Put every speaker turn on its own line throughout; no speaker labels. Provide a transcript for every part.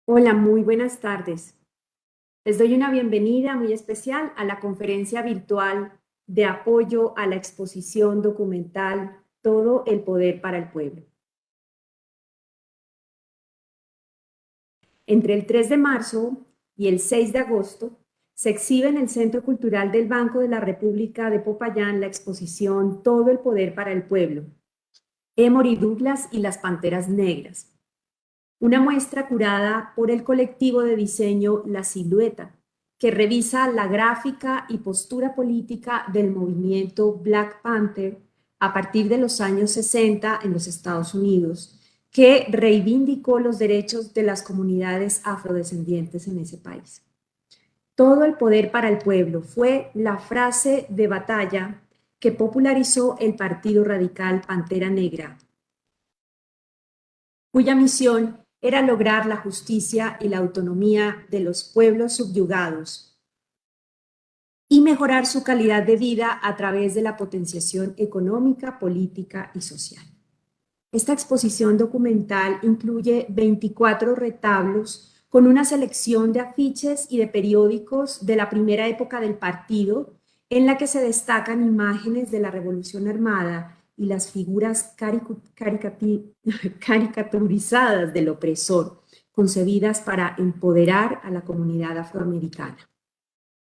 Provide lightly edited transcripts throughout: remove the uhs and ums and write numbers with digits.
Hola, muy buenas tardes. Les doy una bienvenida muy especial a la conferencia virtual de apoyo a la exposición documental Todo el Poder para el Pueblo. Entre el 3 de marzo y el 6 de agosto se exhibe en el Centro Cultural del Banco de la República de Popayán la exposición Todo el Poder para el Pueblo, Emory Douglas y las Panteras Negras, una muestra curada por el colectivo de diseño La Silueta, que revisa la gráfica y postura política del movimiento Black Panther a partir de los años 60 en los Estados Unidos, que reivindicó los derechos de las comunidades afrodescendientes en ese país. Todo el poder para el pueblo fue la frase de batalla que popularizó el Partido Radical Pantera Negra, cuya misión era lograr la justicia y la autonomía de los pueblos subyugados y mejorar su calidad de vida a través de la potenciación económica, política y social. Esta exposición documental incluye 24 retablos con una selección de afiches y de periódicos de la primera época del partido, en la que se destacan imágenes de la Revolución Armada y las figuras caricaturizadas del opresor, concebidas para empoderar a la comunidad afroamericana.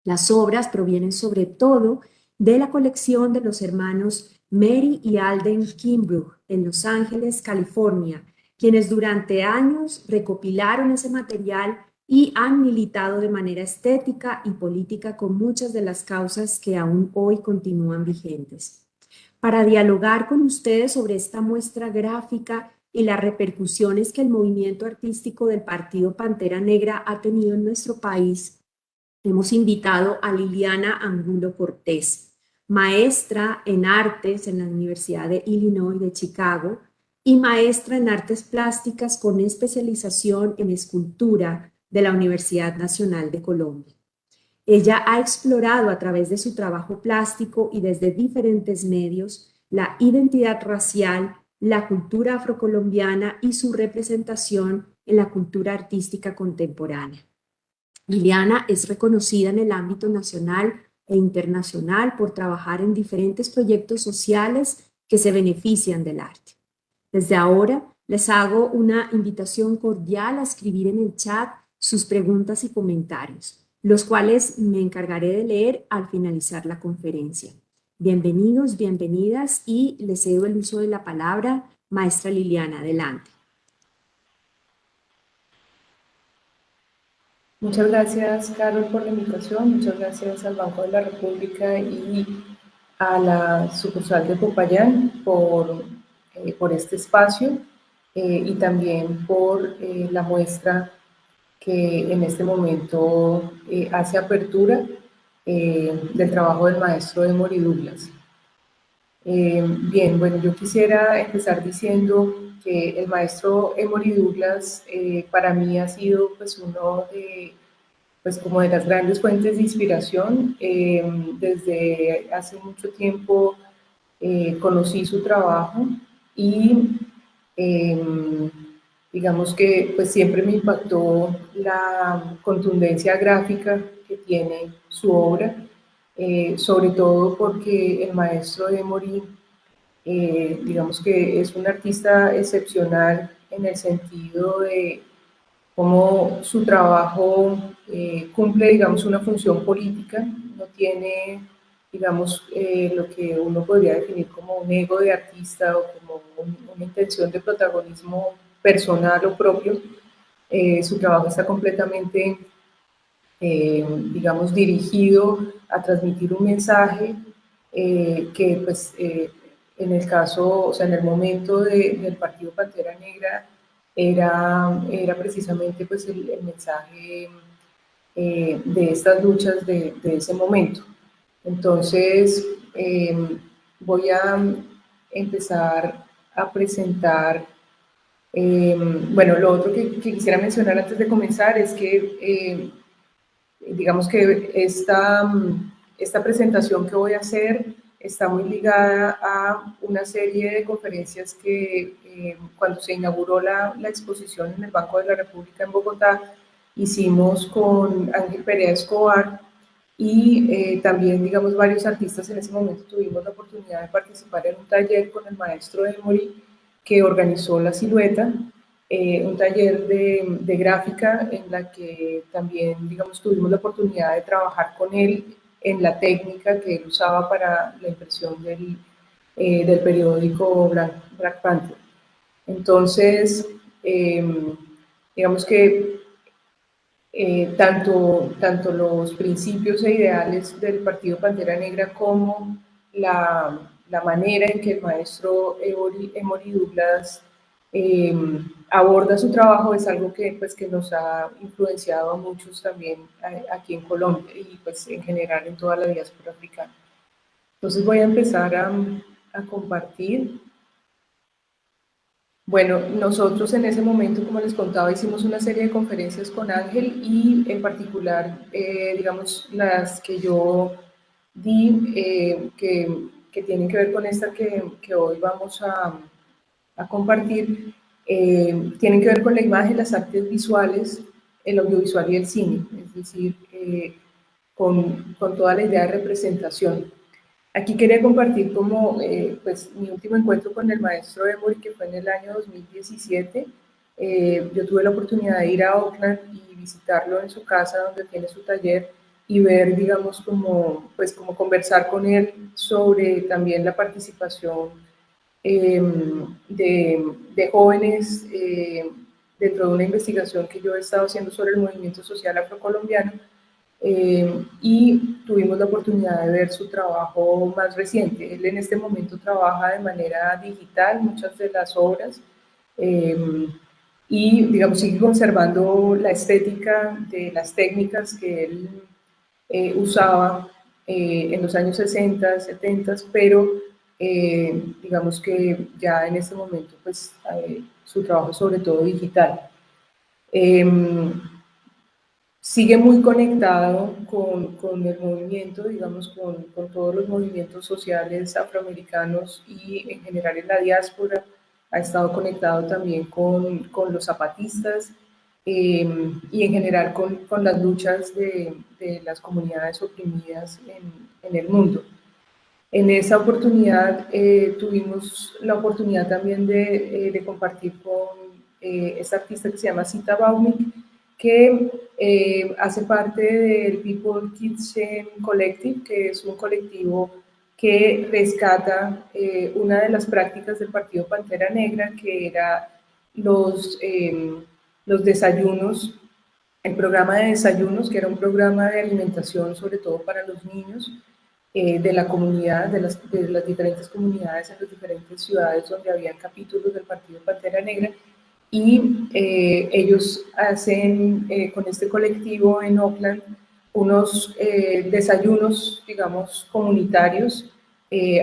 Las obras provienen sobre todo de la colección de los hermanos Mary y Alden Kimbrough en Los Ángeles, California, quienes durante años recopilaron ese material y han militado de manera estética y política con muchas de las causas que aún hoy continúan vigentes. Para dialogar con ustedes sobre esta muestra gráfica y las repercusiones que el movimiento artístico del Partido Pantera Negra ha tenido en nuestro país, hemos invitado a Liliana Angulo Cortés, maestra en artes en la Universidad de Illinois de Chicago y maestra en artes plásticas con especialización en escultura de la Universidad Nacional de Colombia. Ella ha explorado a través de su trabajo plástico y desde diferentes medios la identidad racial, la cultura afrocolombiana y su representación en la cultura artística contemporánea. Liliana es reconocida en el ámbito nacional e internacional por trabajar en diferentes proyectos sociales que se benefician del arte. Desde ahora les hago una invitación cordial a escribir en el chat sus preguntas y comentarios, los cuales me encargaré de leer al finalizar la conferencia. Bienvenidos, bienvenidas y les cedo el uso de la palabra. Maestra Liliana, adelante.
Muchas gracias, Carol, por la invitación. Muchas gracias al Banco de la República y a la sucursal de Popayán por este espacio y también por la muestra que en este momento hace apertura del trabajo del maestro Emory Douglas. Bien, bueno, yo quisiera empezar diciendo que el maestro Emory Douglas para mí ha sido pues uno de pues como de las grandes fuentes de inspiración. Desde hace mucho tiempo conocí su trabajo y digamos que pues siempre me impactó la contundencia gráfica que tiene su obra, sobre todo porque el maestro Emory digamos que es un artista excepcional en el sentido de cómo su trabajo cumple, digamos, una función política, no tiene, digamos, lo que uno podría definir como un ego de artista o como una intención de protagonismo personal o propio. Su trabajo está completamente, digamos, dirigido a transmitir un mensaje que, pues, en el caso, o sea, en el momento del Partido Pantera Negra, era precisamente pues el mensaje de estas luchas de ese momento. Entonces, voy a empezar a presentar, bueno, lo otro que quisiera mencionar antes de comenzar es que, digamos que esta presentación que voy a hacer está muy ligada a una serie de conferencias que cuando se inauguró la exposición en el Banco de la República en Bogotá, hicimos con Ángel Perea Escobar y también, digamos, varios artistas en ese momento tuvimos la oportunidad de participar en un taller con el maestro Emory que organizó La Silueta, un taller de gráfica en la que también, digamos, tuvimos la oportunidad de trabajar con él en la técnica que él usaba para la impresión del periódico Black Panther. Entonces, digamos que tanto los principios e ideales del Partido Pantera Negra como la manera en que el maestro Emory Douglas aborda su trabajo es algo que, pues, que nos ha influenciado a muchos también aquí en Colombia y pues en general en toda la diáspora africana. Entonces voy a empezar a compartir. Bueno, nosotros en ese momento, como les contaba, hicimos una serie de conferencias con Ángel y en particular, digamos, las que yo di, que tienen que ver con esta que hoy vamos a compartir, tienen que ver con la imagen, las artes visuales, el audiovisual y el cine, es decir, con toda la idea de representación. Aquí quería compartir como pues, mi último encuentro con el maestro Emory, que fue en el año 2017. Yo tuve la oportunidad de ir a Oakland y visitarlo en su casa, donde tiene su taller, y ver, digamos, pues, como conversar con él sobre también la participación de jóvenes dentro de una investigación que yo he estado haciendo sobre el movimiento social afrocolombiano. Y tuvimos la oportunidad de ver su trabajo más reciente. Él en este momento trabaja de manera digital muchas de las obras y, digamos, sigue conservando la estética de las técnicas que él usaba en los años 60, 70, pero digamos que ya en este momento pues su trabajo es sobre todo digital. Sigue muy conectado con el movimiento, digamos, con todos los movimientos sociales afroamericanos y en general en la diáspora. Ha estado conectado también con los zapatistas y en general con las luchas de las comunidades oprimidas en el mundo. En esa oportunidad tuvimos la oportunidad también de compartir con esta artista que se llama Sita Baumick, que hace parte del People Kitchen Collective, que es un colectivo que rescata una de las prácticas del Partido Pantera Negra, que era los desayunos, el programa de desayunos, que era un programa de alimentación sobre todo para los niños de la comunidad, de las diferentes comunidades en las diferentes ciudades donde había capítulos del Partido Pantera Negra, y ellos hacen con este colectivo en Oakland unos desayunos, digamos, comunitarios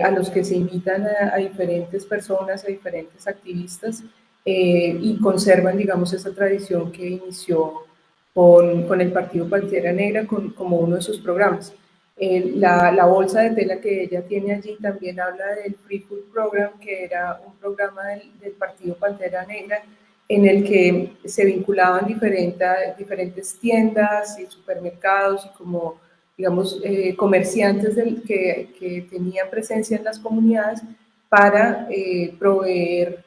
a los que se invitan a diferentes personas, a diferentes activistas y conservan, digamos, esa tradición que inició con el Partido Pantera Negra como uno de sus programas. La bolsa de tela que ella tiene allí también habla del Free Food Program, que era un programa del Partido Pantera Negra en el que se vinculaban diferentes tiendas y supermercados y como, digamos, comerciantes que tenían presencia en las comunidades para proveer,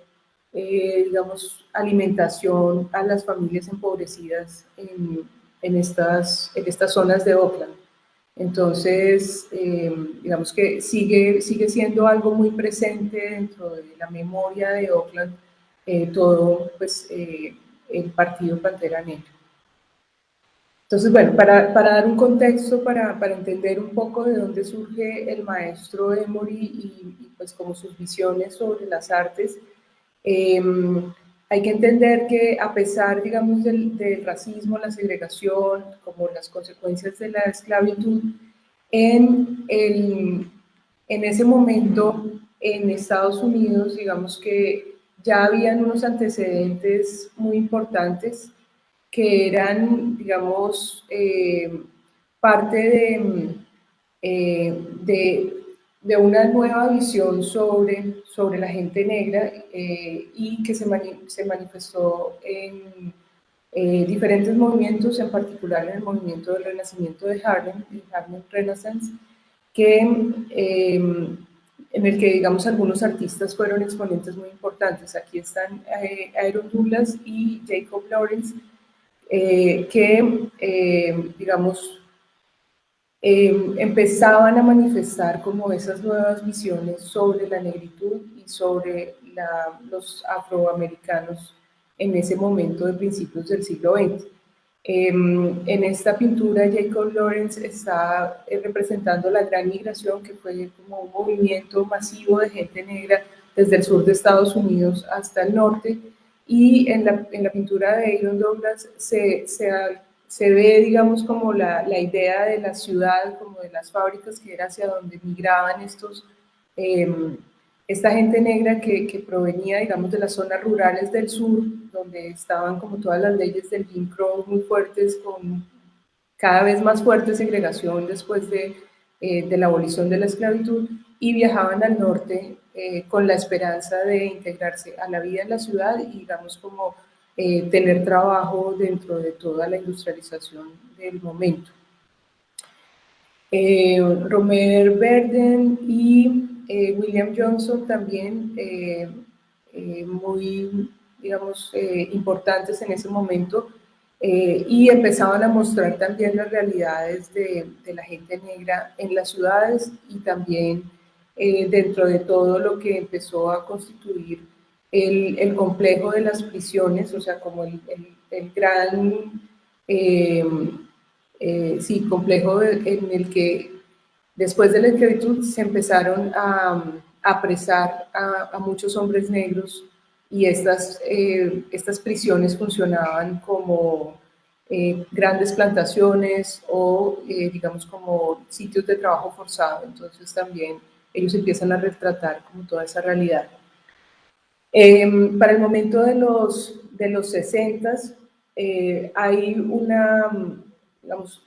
digamos, alimentación a las familias empobrecidas en estas zonas de Oakland. Entonces, digamos que sigue siendo algo muy presente dentro de la memoria de Oakland, todo pues, el Partido Pantera Negra. Entonces, bueno, para dar un contexto, para entender un poco de dónde surge el maestro Emory y pues como sus visiones sobre las artes, hay que entender que a pesar, digamos, del racismo, la segregación, como las consecuencias de la esclavitud, en ese momento en Estados Unidos, digamos que ya habían unos antecedentes muy importantes que eran, digamos, parte de de una nueva visión sobre la gente negra y que se manifestó en diferentes movimientos, en particular en el movimiento del Renacimiento de Harlem, el Harlem Renaissance, que, en el que, digamos, algunos artistas fueron exponentes muy importantes. Aquí están Aaron Douglas y Jacob Lawrence, que, digamos, empezaban a manifestar como esas nuevas visiones sobre la negritud y sobre los afroamericanos en ese momento de principios del siglo XX. En esta pintura Jacob Lawrence está representando la gran migración, que fue como un movimiento masivo de gente negra desde el sur de Estados Unidos hasta el norte, y en la pintura de Aaron Douglas se ve, digamos, como la idea de la ciudad, como de las fábricas, que era hacia donde migraban esta gente negra que provenía, digamos, de las zonas rurales del sur, donde estaban como todas las leyes del Jim Crow muy fuertes, con cada vez más fuerte segregación después de la abolición de la esclavitud, y viajaban al norte con la esperanza de integrarse a la vida en la ciudad y, digamos, como tener trabajo dentro de toda la industrialización del momento. Romer Berden y William Johnson también muy, digamos, importantes en ese momento, y empezaban a mostrar también las realidades de la gente negra en las ciudades y también dentro de todo lo que empezó a constituir el complejo de las prisiones, o sea, como el gran sí, complejo en el que después de la esclavitud se empezaron a apresar a muchos hombres negros, y estas prisiones funcionaban como grandes plantaciones o digamos como sitios de trabajo forzado. Entonces también ellos empiezan a retratar como toda esa realidad. Para el momento de los 60s hay una, digamos,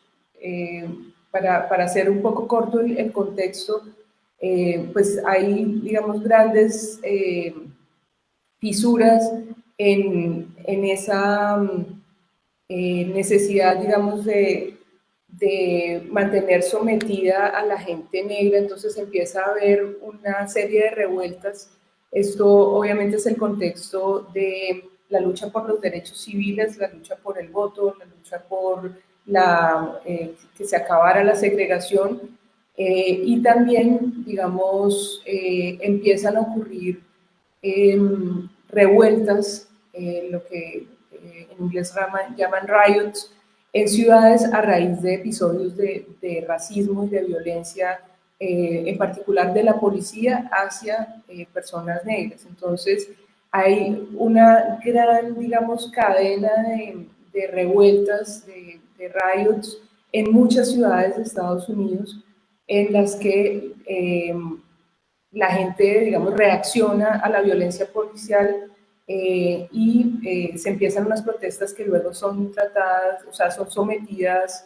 para hacer un poco corto el contexto, pues hay, digamos, grandes fisuras en esa necesidad, digamos, de mantener sometida a la gente negra. Entonces empieza a haber una serie de revueltas. Esto obviamente es el contexto de la lucha por los derechos civiles, la lucha por el voto, la lucha por que se acabara la segregación, y también, digamos, empiezan a ocurrir revueltas, lo que en inglés llaman riots, en ciudades a raíz de episodios de racismo y de violencia, en particular de la policía hacia personas negras. Entonces hay una gran, digamos, cadena de revueltas, de riots en muchas ciudades de Estados Unidos, en las que la gente, digamos, reacciona a la violencia policial, y se empiezan unas protestas que luego son tratadas, o sea, son sometidas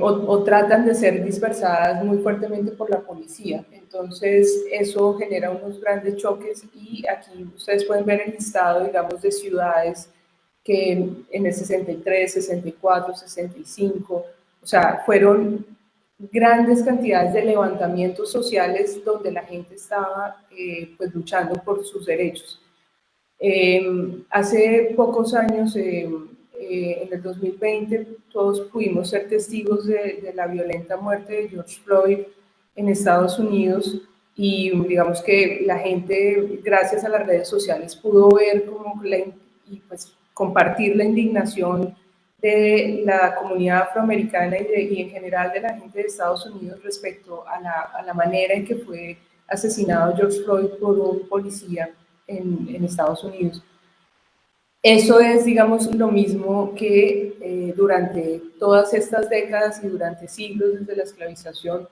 o tratan de ser dispersadas muy fuertemente por la policía. Entonces eso genera unos grandes choques, y aquí ustedes pueden ver el listado, digamos, de ciudades que en el 63, 64, 65, o sea, fueron grandes cantidades de levantamientos sociales donde la gente estaba pues luchando por sus derechos. Hace pocos años, en el 2020, todos pudimos ser testigos de la violenta muerte de George Floyd en Estados Unidos, y digamos que la gente, gracias a las redes sociales, pudo ver como y pues compartir la indignación de la comunidad afroamericana y en general de la gente de Estados Unidos respecto a la manera en que fue asesinado George Floyd por un policía en Estados Unidos. Eso es, digamos, lo mismo que durante todas estas décadas y durante siglos desde la esclavización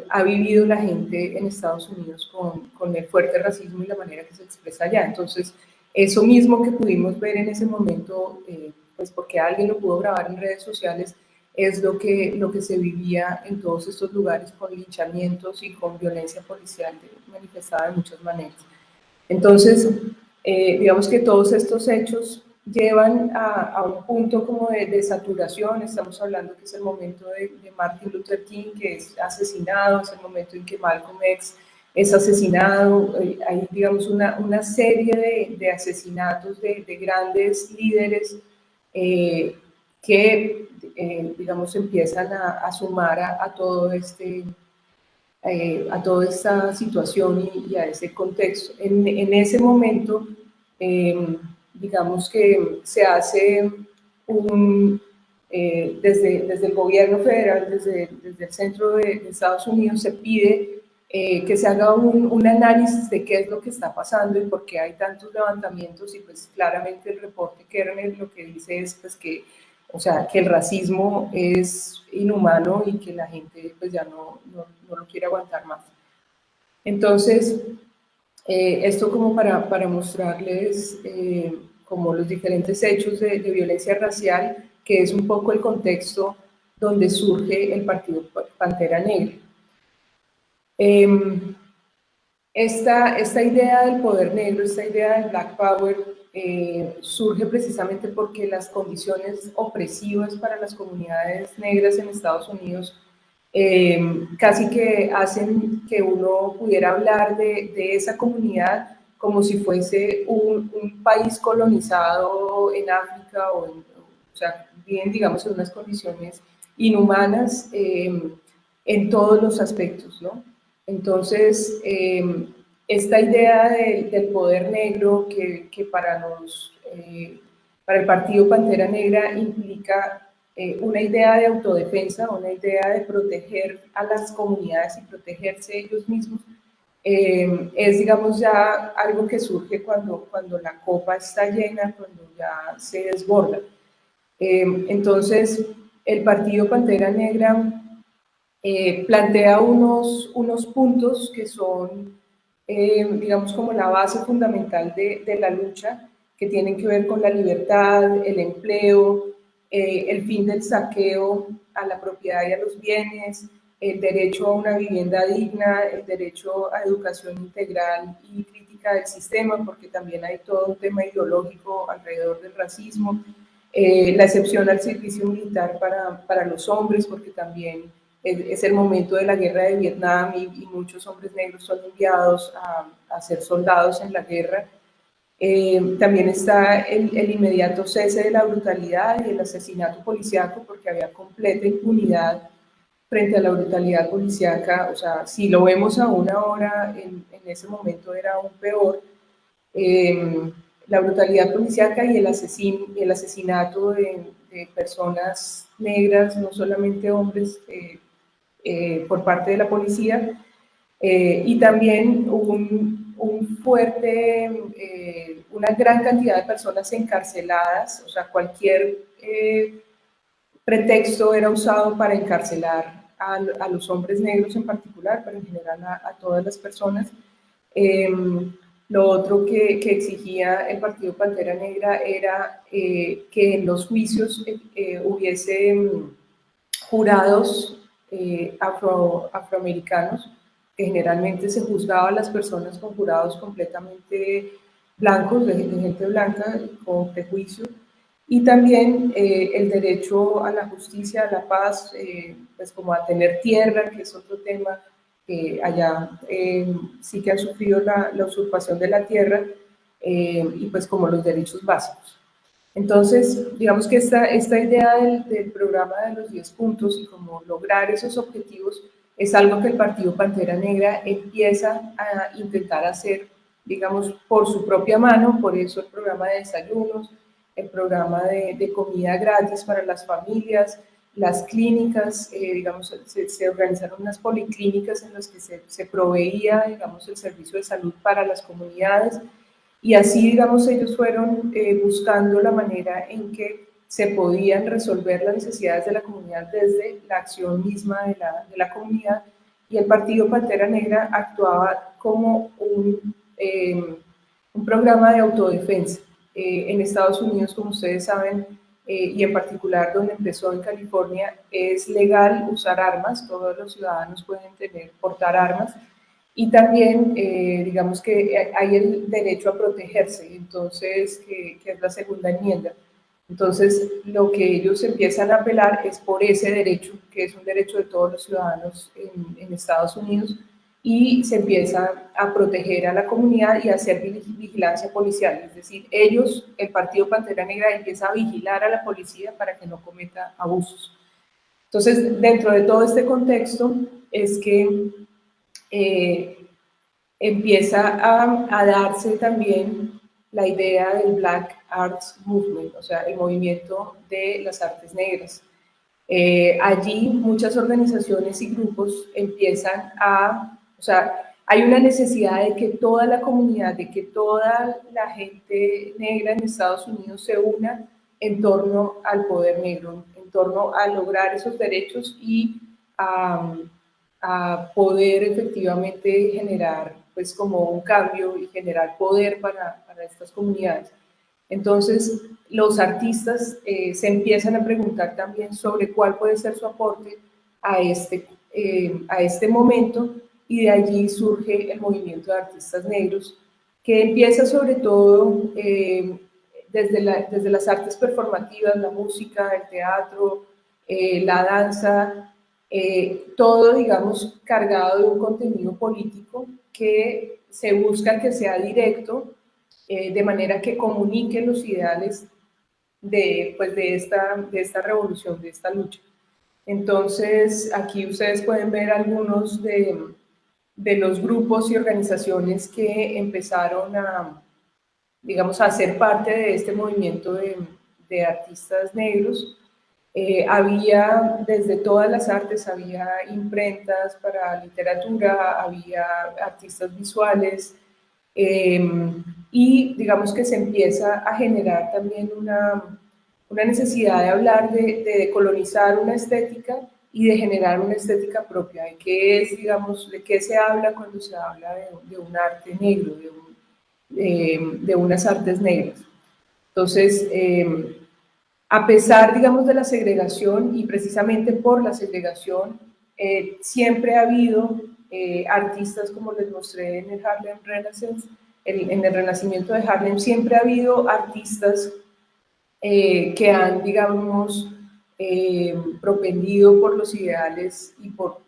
ha vivido la gente en Estados Unidos con el fuerte racismo y la manera que se expresa allá. Entonces, eso mismo que pudimos ver en ese momento, pues porque alguien lo pudo grabar en redes sociales, es lo que se vivía en todos estos lugares con linchamientos y con violencia policial manifestada de muchas maneras. Entonces, digamos que todos estos hechos llevan a un punto como de saturación. Estamos hablando que es el momento de Martin Luther King, que es asesinado, es el momento en que Malcolm X es asesinado. Hay, digamos, una serie de asesinatos de grandes líderes que, digamos, empiezan a sumar a todo a toda esta situación y a ese contexto. En ese momento, digamos que se hace desde el gobierno federal, desde el centro de Estados Unidos, se pide que se haga un análisis de qué es lo que está pasando y por qué hay tantos levantamientos, y pues claramente el reporte Kernel lo que dice es pues que, o sea, que el racismo es inhumano y que la gente pues ya no lo quiere aguantar más. Entonces, esto como para mostrarles como los diferentes hechos de violencia racial, que es un poco el contexto donde surge el Partido Pantera Negra. Esta idea del poder negro, esta idea del Black Power, surge precisamente porque las condiciones opresivas para las comunidades negras en Estados Unidos casi que hacen que uno pudiera hablar de esa comunidad como si fuese un país colonizado en África, o sea, bien, digamos, en unas condiciones inhumanas en todos los aspectos, ¿no? Entonces, esta idea del poder negro que para el Partido Pantera Negra implica una idea de autodefensa, una idea de proteger a las comunidades y protegerse ellos mismos, es, digamos, ya algo que surge cuando la copa está llena, cuando ya se desborda. Entonces, el Partido Pantera Negra plantea unos puntos que son, digamos, como la base fundamental de la lucha, que tienen que ver con la libertad, el empleo, el fin del saqueo a la propiedad y a los bienes, el derecho a una vivienda digna, el derecho a educación integral y crítica del sistema, porque también hay todo un tema ideológico alrededor del racismo, la excepción al servicio militar para los hombres, porque también es el momento de la guerra de Vietnam y muchos hombres negros son enviados a ser soldados en la guerra. También está el inmediato cese de la brutalidad y el asesinato policíaco, porque había completa impunidad frente a la brutalidad policíaca. O sea, si lo vemos aún ahora, en ese momento era aún peor. La brutalidad policíaca y el asesinato de personas negras, no solamente hombres, por parte de la policía, y también una gran cantidad de personas encarceladas. O sea, cualquier pretexto era usado para encarcelar a los hombres negros en particular, pero en general a todas las personas. Lo otro que exigía el Partido Pantera Negra era que en los juicios hubiese jurados afroamericanos, que generalmente se juzgaba a las personas con jurados completamente blancos, de gente blanca, con prejuicio, y también el derecho a la justicia, a la paz, pues como a tener tierra, que es otro tema que allá sí que han sufrido la usurpación de la tierra, y pues como los derechos básicos. Entonces, digamos que esta idea del programa de los 10 puntos y cómo lograr esos objetivos es algo que el Partido Pantera Negra empieza a intentar hacer, digamos, por su propia mano. Por eso el programa de desayunos, el programa de comida gratis para las familias, las clínicas, digamos, se organizaron unas policlínicas en las que se proveía, digamos, el servicio de salud para las comunidades. Y así, digamos, ellos fueron buscando la manera en que se podían resolver las necesidades de la comunidad desde la acción misma de la comunidad. Y el Partido Pantera Negra actuaba como un programa de autodefensa. En Estados Unidos, como ustedes saben, y en particular donde empezó en California, es legal usar armas, todos los ciudadanos pueden portar armas, y también, digamos que hay el derecho a protegerse, entonces, que es la segunda enmienda. Entonces, lo que ellos empiezan a apelar es por ese derecho, que es un derecho de todos los ciudadanos en Estados Unidos, y se empieza a proteger a la comunidad y a hacer vigilancia policial. Es decir, ellos, el Partido Pantera Negra, empieza a vigilar a la policía para que no cometa abusos. Entonces, dentro de todo este contexto, es que empieza a darse también la idea del Black Arts Movement, o sea, el movimiento de las artes negras. Allí muchas organizaciones y grupos empiezan o sea, hay una necesidad de que toda la comunidad, de que toda la gente negra en Estados Unidos se una en torno al poder negro, en torno a lograr esos derechos y a poder efectivamente generar pues como un cambio y generar poder para estas comunidades. Entonces, los artistas se empiezan a preguntar también sobre cuál puede ser su aporte a este momento, y de allí surge el movimiento de artistas negros, que empieza sobre todo desde las artes performativas, la música, el teatro, la danza, todo, digamos, cargado de un contenido político que se busca que sea directo, de manera que comunique los ideales pues de esta revolución, de esta lucha. Entonces, aquí ustedes pueden ver algunos de los grupos y organizaciones que empezaron digamos, a ser parte de este movimiento de artistas negros. Había desde todas las artes, había imprentas para literatura, había artistas visuales, y digamos que se empieza a generar también una necesidad de hablar de decolonizar una estética y de generar una estética propia. ¿De qué es, digamos, de qué se habla cuando se habla de un arte negro, de unas artes negras? Entonces, a pesar, digamos, de la segregación, y precisamente por la segregación, siempre ha habido artistas, como les mostré en el Harlem Renaissance, en el Renacimiento de Harlem, siempre ha habido artistas que han, digamos, propendido por los ideales y por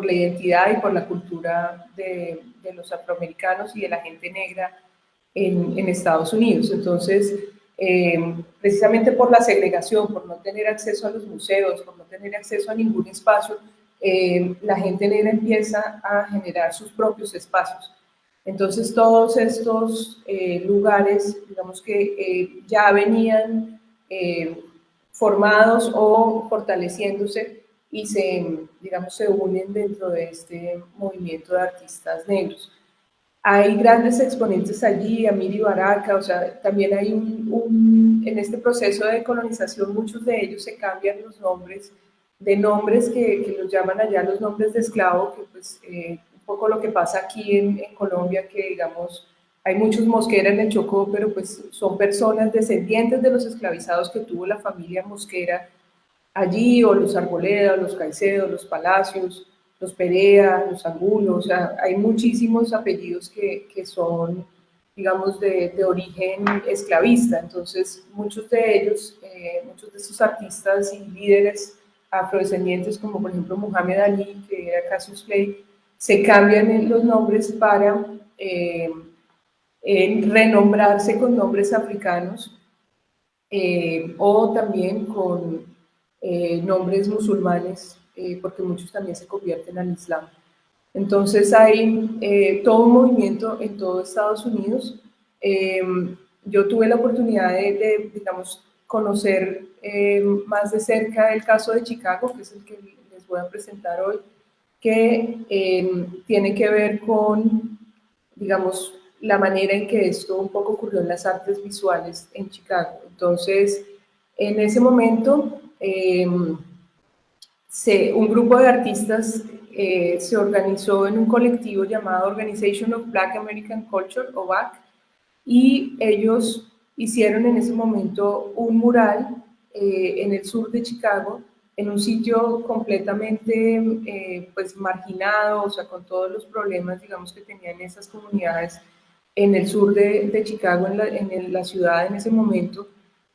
la identidad y por la cultura de los afroamericanos y de la gente negra en Estados Unidos. Entonces, precisamente por la segregación, por no tener acceso a los museos, por no tener acceso a ningún espacio, la gente negra empieza a generar sus propios espacios. Entonces, todos estos lugares, digamos que ya venían formados o fortaleciéndose y digamos, se unen dentro de este movimiento de artistas negros. Hay grandes exponentes allí, Amiri Baraka, o sea, también hay en este proceso de colonización, muchos de ellos se cambian los nombres, de nombres que los llaman allá los nombres de esclavo, que pues un poco lo que pasa aquí en Colombia, que digamos, hay muchos Mosquera en el Chocó, pero pues son personas descendientes de los esclavizados que tuvo la familia Mosquera allí, o los Arboleda, los Caicedo, los Palacios, los Perea, los Angulo, o sea, hay muchísimos apellidos que son, digamos, de origen esclavista. Entonces, muchos de ellos, muchos de estos artistas y líderes afrodescendientes, como por ejemplo Muhammad Ali, que era Cassius Clay, se cambian los nombres para renombrarse con nombres africanos, o también con nombres musulmanes, porque muchos también se convierten al Islam. Entonces hay todo un movimiento en todo Estados Unidos. Yo tuve la oportunidad digamos, conocer más de cerca el caso de Chicago, que es el que les voy a presentar hoy, que tiene que ver con, digamos, la manera en que esto un poco ocurrió en las artes visuales en Chicago. Entonces, en ese momento, un grupo de artistas se organizó en un colectivo llamado Organization of Black American Culture, o BAC, y ellos hicieron en ese momento un mural en el sur de Chicago, en un sitio completamente pues marginado, o sea, con todos los problemas, digamos, que tenían esas comunidades en el sur de Chicago, en la ciudad en ese momento,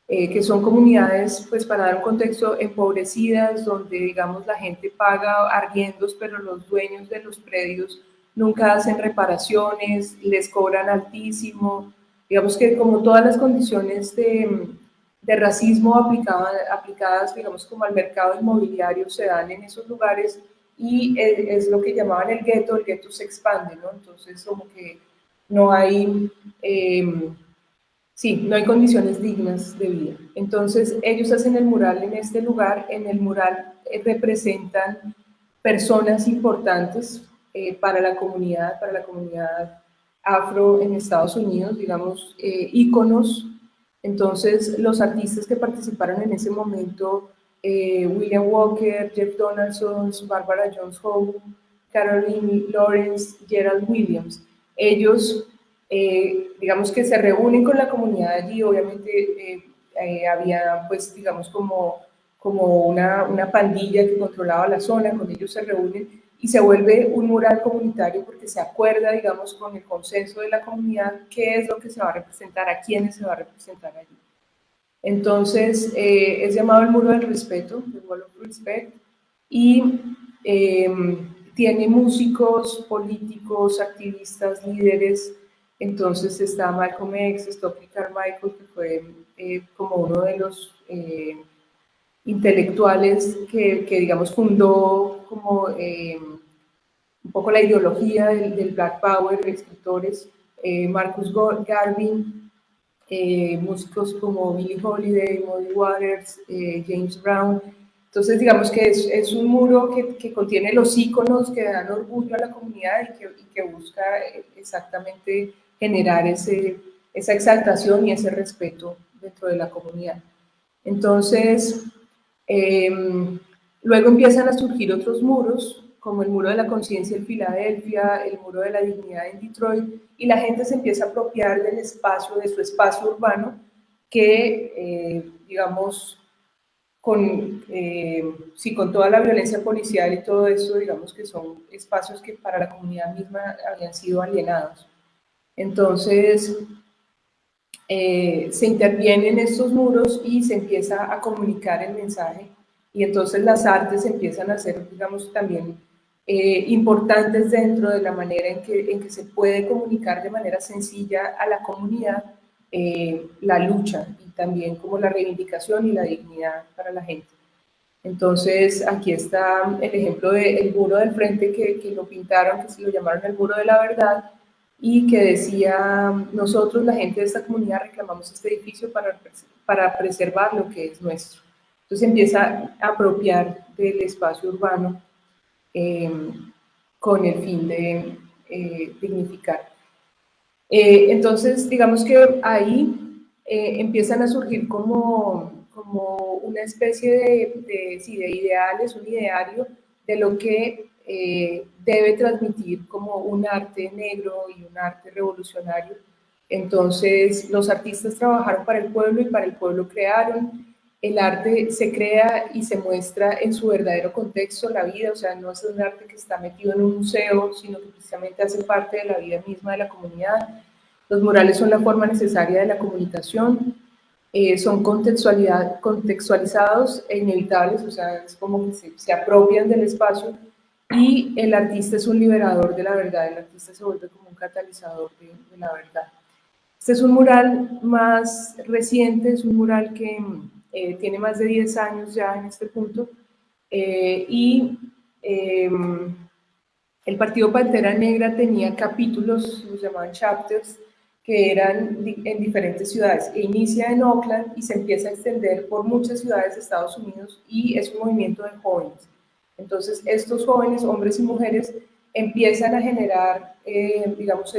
que son comunidades, pues para dar un contexto, empobrecidas, donde, digamos, la gente paga arriendos, pero los dueños de los predios nunca hacen reparaciones, les cobran altísimo, digamos que como todas las condiciones de racismo aplicadas, digamos, como al mercado inmobiliario se dan en esos lugares, y es lo que llamaban el gueto se expande, ¿no? Entonces, como que no hay, sí, no hay condiciones dignas de vida. Entonces, ellos hacen el mural en este lugar. En el mural representan personas importantes para la comunidad afro en Estados Unidos, digamos, íconos. Entonces, los artistas que participaron en ese momento, William Walker, Jeff Donaldson, Barbara Jones Howe, Caroline Lawrence, Gerald Williams, ellos, digamos que se reúnen con la comunidad allí. Obviamente había, pues, digamos, como una pandilla que controlaba la zona. Con ellos se reúnen y se vuelve un mural comunitario, porque se acuerda, digamos, con el consenso de la comunidad qué es lo que se va a representar, a quiénes se va a representar allí. Entonces, es llamado el Muro del Respeto, the Wall of Respect, y tiene músicos, políticos, activistas, líderes. Entonces está Malcolm X, Stokely Carmichael, que fue como uno de los intelectuales que digamos, fundó como un poco la ideología del Black Power, escritores, Marcus Garvey, músicos como Billie Holiday, Muddy Waters, James Brown. Entonces, digamos que es un muro que contiene los íconos que dan orgullo a la comunidad y que busca exactamente generar esa exaltación y ese respeto dentro de la comunidad. Entonces, luego empiezan a surgir otros muros, como el Muro de la Conciencia en Filadelfia, el Muro de la Dignidad en Detroit, y la gente se empieza a apropiar del espacio, de su espacio urbano, que, digamos, sí, con toda la violencia policial y todo eso, digamos que son espacios que para la comunidad misma habían sido alienados. Entonces, se intervienen estos muros y se empieza a comunicar el mensaje, y entonces las artes empiezan a ser, digamos, también importantes dentro de la manera en que se puede comunicar de manera sencilla a la comunidad la lucha, y también como la reivindicación y la dignidad para la gente. Entonces, aquí está el ejemplo del muro del frente que lo pintaron, que se lo llamaron el Muro de la Verdad, y que decía: nosotros, la gente de esta comunidad, reclamamos este edificio para preservar lo que es nuestro. Entonces empieza a apropiar del espacio urbano con el fin de dignificar. Entonces, digamos que ahí empiezan a surgir como una especie de ideales, un ideario de lo que debe transmitir como un arte negro y un arte revolucionario. Entonces, los artistas trabajaron para el pueblo y para el pueblo crearon. El arte se crea y se muestra en su verdadero contexto, la vida. O sea, no es un arte que está metido en un museo, sino que precisamente hace parte de la vida misma de la comunidad. Los murales son la forma necesaria de la comunicación, son contextualizados e inevitables, o sea, es como que se apropian del espacio, y el artista es un liberador de la verdad, el artista se vuelve como un catalizador de la verdad. Este es un mural más reciente, es un mural que tiene más de 10 años ya en este punto, y el Partido Pantera Negra tenía capítulos, los llamaban chapters, que eran en diferentes ciudades, e inicia en Oakland y se empieza a extender por muchas ciudades de Estados Unidos, y es un movimiento de jóvenes. Entonces, estos jóvenes, hombres y mujeres, empiezan a generar, digamos,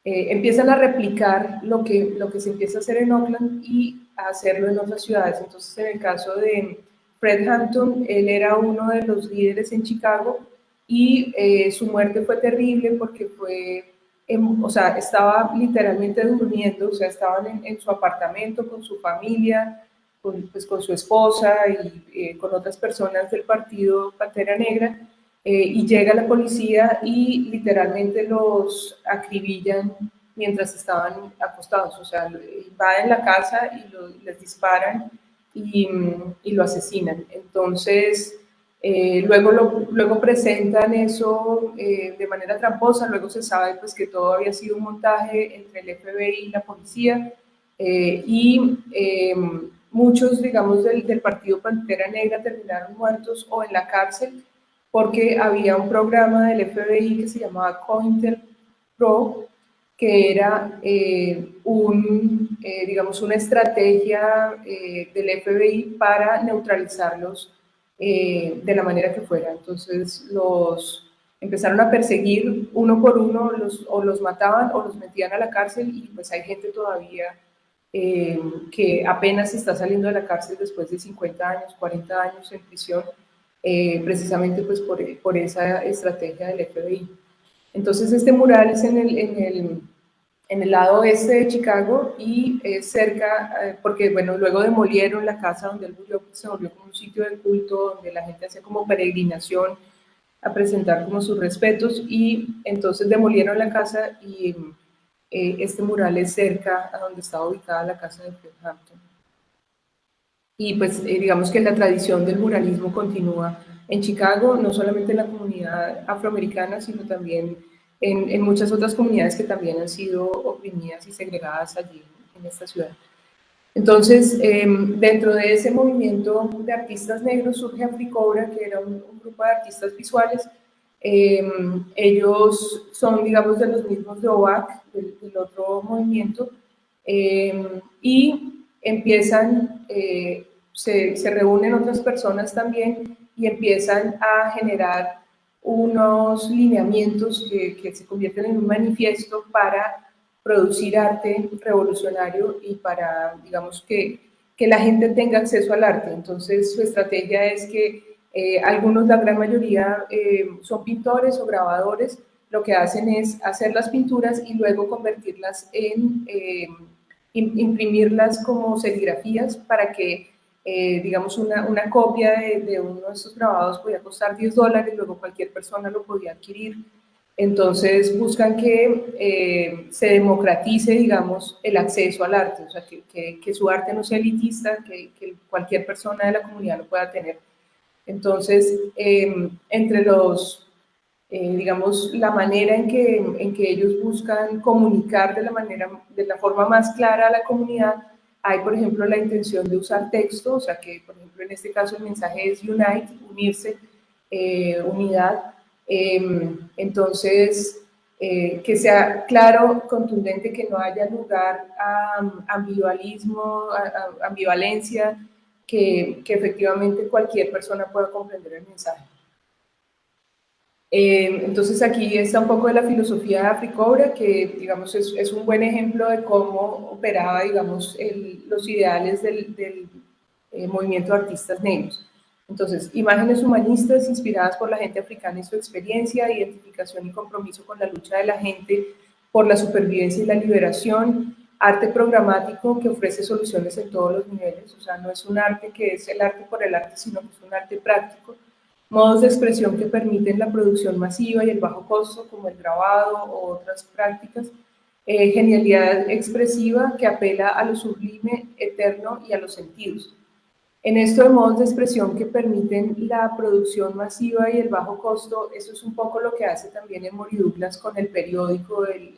empiezan a replicar lo que se empieza a hacer en Oakland y a hacerlo en otras ciudades. Entonces, en el caso de Fred Hampton, él era uno de los líderes en Chicago, y su muerte fue terrible porque o sea, estaba literalmente durmiendo, o sea, estaban en su apartamento con su familia, con su esposa y con otras personas del partido Pantera Negra, y llega la policía y literalmente los acribillan mientras estaban acostados, o sea, invaden la casa y les disparan y lo asesinan. Entonces, luego presentan eso de manera tramposa, luego se sabe pues, que todo había sido un montaje entre el FBI y la policía, muchos, digamos, del partido Pantera Negra terminaron muertos o en la cárcel porque había un programa del FBI que se llamaba COINTELPRO, que era digamos, una estrategia del FBI para neutralizarlos de la manera que fuera. Entonces los empezaron a perseguir uno por uno, o los mataban o los metían a la cárcel, y pues hay gente todavía que apenas está saliendo de la cárcel después de 50 años, 40 años en prisión, precisamente pues por esa estrategia del FBI. Entonces este mural es en el lado oeste de Chicago y cerca, porque bueno, luego demolieron la casa donde él murió, se volvió como un sitio de culto donde la gente hacía como peregrinación a presentar como sus respetos, y entonces demolieron la casa y este mural es cerca a donde estaba ubicada la casa de Fred Hampton. Y pues digamos que la tradición del muralismo continúa en Chicago, no solamente en la comunidad afroamericana, sino también en muchas otras comunidades que también han sido oprimidas y segregadas allí en esta ciudad. Entonces, dentro de ese movimiento de artistas negros surge Africobra, que era un grupo de artistas visuales. Ellos son, digamos, de los mismos de OAC, del otro movimiento, y empiezan, se reúnen otras personas también y empiezan a generar unos lineamientos que se convierten en un manifiesto para producir arte revolucionario y para, digamos, que la gente tenga acceso al arte. Entonces, su estrategia es que algunos, la gran mayoría, son pintores o grabadores. Lo que hacen es hacer las pinturas y luego convertirlas en, imprimirlas como serigrafías para que, digamos, una copia de uno de estos grabados podía costar $10, luego cualquier persona lo podía adquirir. Entonces buscan que se democratice, digamos, el acceso al arte, o sea, que su arte no sea elitista, que cualquier persona de la comunidad lo pueda tener. Entonces, entre los, digamos, la manera en que ellos buscan comunicar de la forma más clara a la comunidad, hay, por ejemplo, la intención de usar texto, o sea, que, por ejemplo, en este caso el mensaje es Unite, unirse, unidad. Entonces, que sea claro, contundente, que no haya lugar a ambivalismo, a ambivalencia, que efectivamente cualquier persona pueda comprender el mensaje. Entonces aquí está un poco de la filosofía de Africobra, que digamos es un buen ejemplo de cómo operaba, digamos, los ideales del movimiento de artistas negros. Entonces, imágenes humanistas inspiradas por la gente africana y su experiencia, identificación y compromiso con la lucha de la gente por la supervivencia y la liberación, arte programático que ofrece soluciones en todos los niveles, o sea, no es un arte que es el arte por el arte, sino que es un arte práctico, modos de expresión que permiten la producción masiva y el bajo costo, como el grabado o otras prácticas, genialidad expresiva que apela a lo sublime, eterno y a los sentidos. En esto de modos de expresión que permiten la producción masiva y el bajo costo, eso es un poco lo que hace también Emory Douglas con el periódico del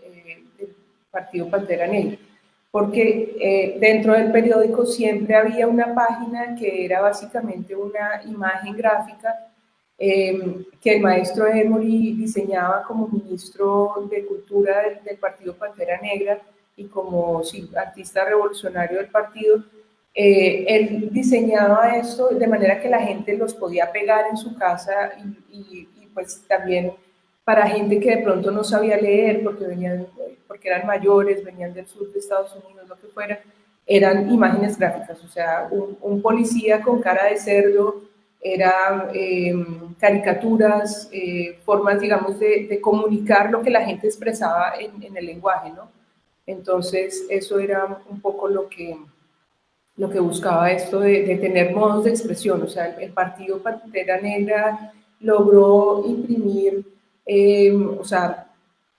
Partido Pantera Negra, porque dentro del periódico siempre había una página que era básicamente una imagen gráfica que el maestro Emory diseñaba como ministro de Cultura del Partido Pantera Negra y como sí, artista revolucionario del partido. Él diseñaba esto de manera que la gente los podía pegar en su casa y pues también para gente que de pronto no sabía leer porque eran mayores, venían del sur de Estados Unidos, lo que fuera, eran imágenes gráficas, o sea, un policía con cara de cerdo, eran caricaturas, formas, digamos, de comunicar lo que la gente expresaba en el lenguaje, ¿no? Entonces, eso era un poco lo que lo que buscaba esto de tener modos de expresión. O sea, el Partido Pantera Negra logró imprimir, o sea,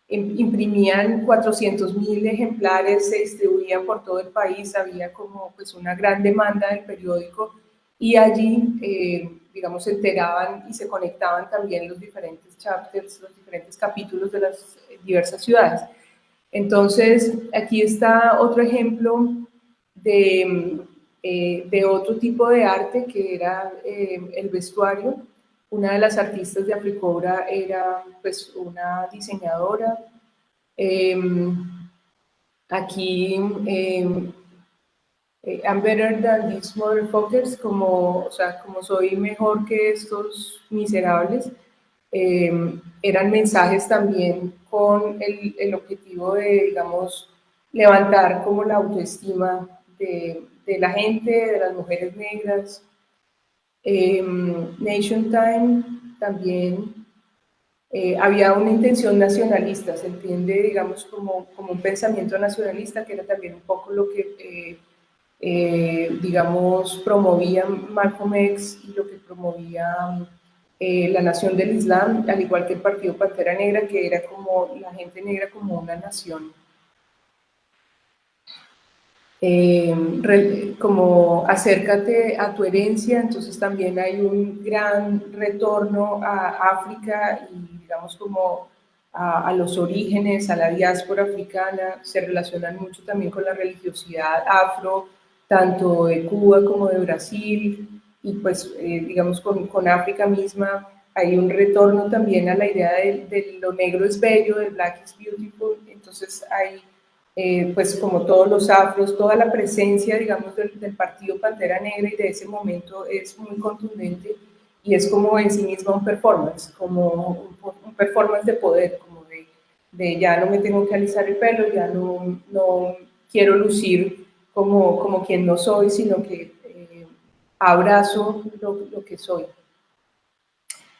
imprimían 400.000 ejemplares, se distribuían por todo el país, había como pues una gran demanda del periódico y allí, digamos, se enteraban y se conectaban también los diferentes chapters, los diferentes capítulos de las diversas ciudades. Entonces, aquí está otro ejemplo de otro tipo de arte que era el vestuario. Una de las artistas de Africobra era pues una diseñadora. Eh, aquí I'm better than these motherfuckers, como, o sea, como soy mejor que estos miserables, eran mensajes también con el objetivo de, digamos, levantar como la autoestima de la gente, de las mujeres negras. Nation Time también había una intención nacionalista, se entiende, digamos, como un pensamiento nacionalista, que era también un poco lo que, digamos, promovía Malcolm X y lo que promovía la Nación del Islam, al igual que el Partido Pantera Negra, que era como la gente negra como una nación. Como acércate a tu herencia, entonces también hay un gran retorno a África y digamos como a los orígenes, a la diáspora africana, se relacionan mucho también con la religiosidad afro, tanto de Cuba como de Brasil, y pues digamos con África misma hay un retorno también a la idea de lo negro es bello, del black is beautiful, entonces hay pues como todos los afros, toda la presencia, digamos, del Partido Pantera Negra y de ese momento es muy contundente y es como en sí misma un performance, como un performance de poder, como de ya no me tengo que alisar el pelo, ya no quiero lucir como quien no soy, sino que abrazo lo que soy.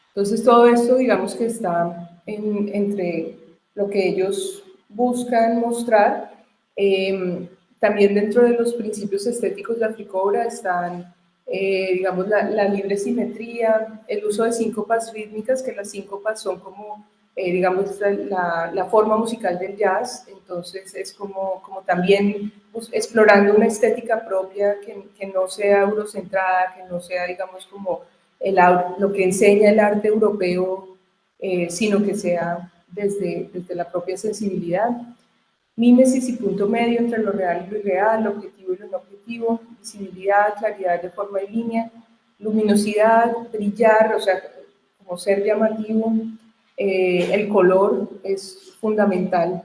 Entonces todo esto, digamos que está entre lo que ellos buscan mostrar. También dentro de los principios estéticos de Africobra están, digamos, la libre simetría, el uso de síncopas rítmicas, que las síncopas son como, digamos, la forma musical del jazz, entonces es como también pues, explorando una estética propia que no sea eurocentrada, que no sea, digamos, como lo que enseña el arte europeo, sino que sea desde la propia sensibilidad. Mímesis y punto medio entre lo real y lo irreal, lo objetivo y lo no objetivo, visibilidad, claridad de forma y línea, luminosidad, brillar, o sea, como ser llamativo. El color es fundamental,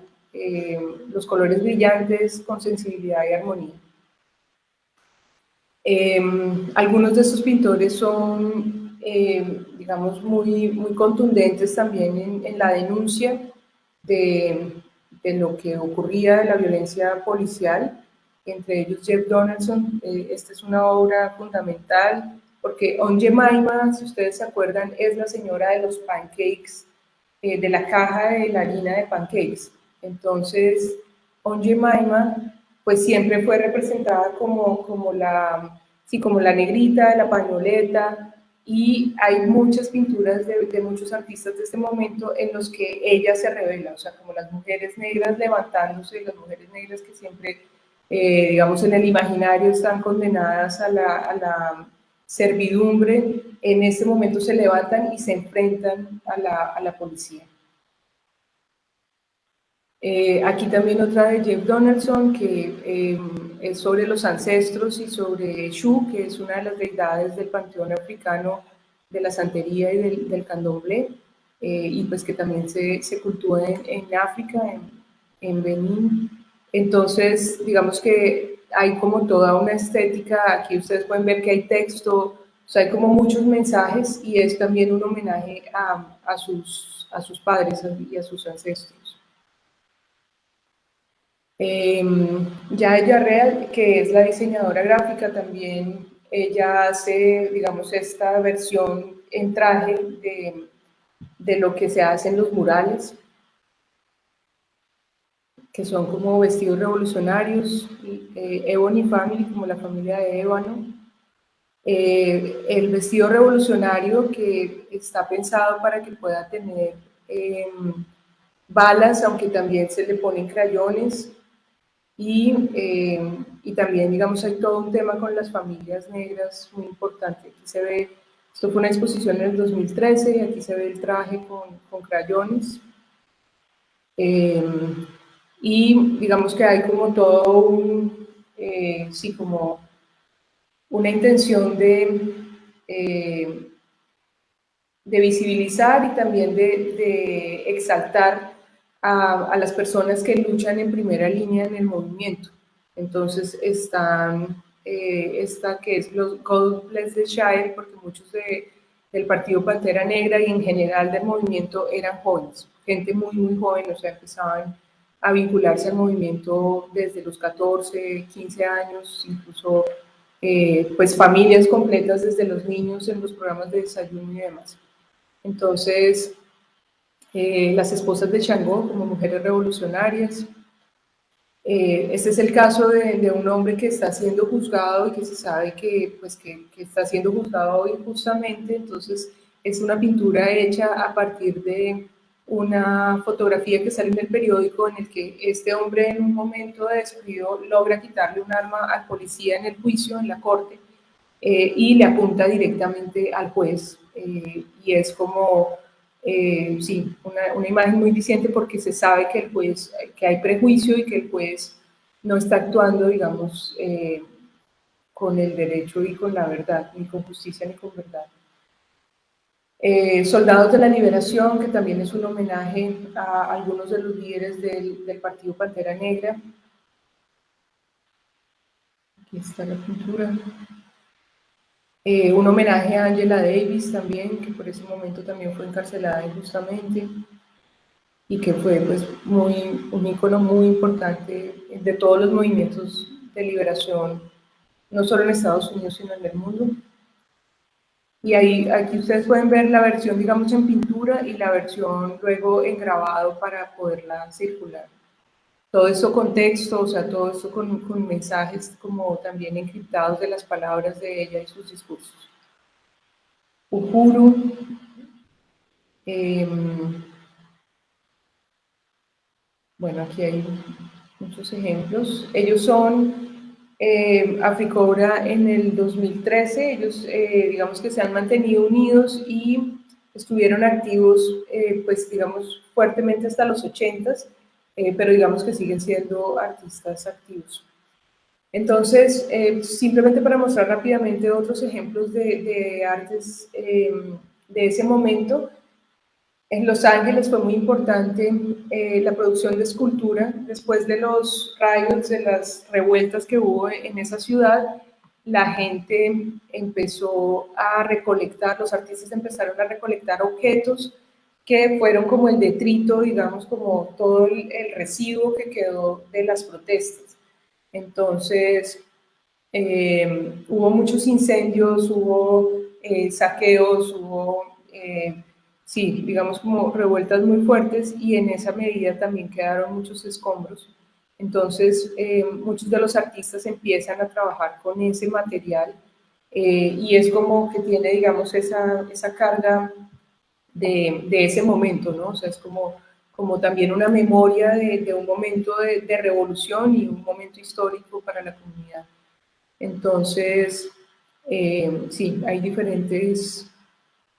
los colores brillantes con sensibilidad y armonía. Algunos de estos pintores son, digamos, muy contundentes también en la denuncia de lo que ocurría de la violencia policial, entre ellos Jeff Donaldson. Esta es una obra fundamental porque On Jemima, si ustedes se acuerdan, es la señora de los pancakes, de la caja de la harina de pancakes. Entonces, On Jemima pues siempre fue representada como la negrita, la pañoleta, y hay muchas pinturas de muchos artistas de este momento en los que ella se revela, o sea, como las mujeres negras levantándose, las mujeres negras que siempre, digamos, en el imaginario están condenadas a la servidumbre, en este momento se levantan y se enfrentan a la policía. Aquí también otra de Jeff Donaldson, que es sobre los ancestros y sobre Shu, que es una de las deidades del panteón africano de la santería y del candomblé, y pues que también se cultúa en África, en Benín. Entonces, digamos que hay como toda una estética, aquí ustedes pueden ver que hay texto, o sea, hay como muchos mensajes y es también un homenaje a sus padres y a sus ancestros. Ya ella Real, que es la diseñadora gráfica, también ella hace, digamos, esta versión en traje de lo que se hace en los murales. que son como vestidos revolucionarios, Ebony Family, como la familia de ébano. El vestido revolucionario que está pensado para que pueda tener balas, aunque también se le ponen crayones, y también, digamos, hay todo un tema con las familias negras muy importante. Aquí se ve, esto fue una exposición en el 2013, y aquí se ve el traje con crayones. Y digamos que hay como todo un, sí, como una intención de visibilizar y también de exaltar a las personas que luchan en primera línea en el movimiento. Entonces están esta que es los God Bless the Child, porque muchos del Partido Pantera Negra y en general del movimiento eran jóvenes, gente muy, muy joven, o sea, empezaban a vincularse al movimiento desde los 14, 15 años, incluso pues familias completas desde los niños en los programas de desayuno y demás. Entonces, las esposas de Changó como mujeres revolucionarias. Este es el caso de un hombre que está siendo juzgado y que se sabe que, pues, que está siendo juzgado injustamente. Entonces, es una pintura hecha a partir de una fotografía que sale en el periódico en el que este hombre en un momento de descuido logra quitarle un arma al policía en el juicio, en la corte, y le apunta directamente al juez. Y es como, sí, una imagen muy diciente porque se sabe que el juez, que hay prejuicio y que el juez no está actuando, digamos, con el derecho y con la verdad, ni con justicia ni con verdad. Soldados de la Liberación, que también es un homenaje a algunos de los líderes del Partido Pantera Negra. Aquí está la pintura. Un homenaje a Angela Davis también, que por ese momento también fue encarcelada injustamente y que fue pues un ícono muy importante de todos los movimientos de liberación, no solo en Estados Unidos, sino en el mundo. Y ahí, aquí ustedes pueden ver la versión, digamos, en pintura y la versión luego en grabado para poderla circular. Todo esto con texto, o sea, todo esto con mensajes como también encriptados de las palabras de ella y sus discursos. Uhuru, bueno, aquí hay muchos ejemplos. Ellos son Africobra en el 2013, ellos digamos que se han mantenido unidos y estuvieron activos, pues digamos, fuertemente hasta los 80s, pero digamos que siguen siendo artistas activos. Entonces, simplemente para mostrar rápidamente otros ejemplos de artes de ese momento, en Los Ángeles fue muy importante la producción de escultura. Después de los riots, de las revueltas que hubo en esa ciudad, la gente empezó a recolectar, los artistas empezaron a recolectar objetos que fueron como el detrito, digamos, como todo el residuo que quedó de las protestas. Entonces, hubo muchos incendios, hubo saqueos, hubo, sí, digamos como revueltas muy fuertes y en esa medida también quedaron muchos escombros. Entonces, muchos de los artistas empiezan a trabajar con ese material y es como que tiene, digamos, esa carga de ese momento, ¿no? O sea, es como también una memoria de un momento de revolución y un momento histórico para la comunidad. Entonces, sí, hay diferentes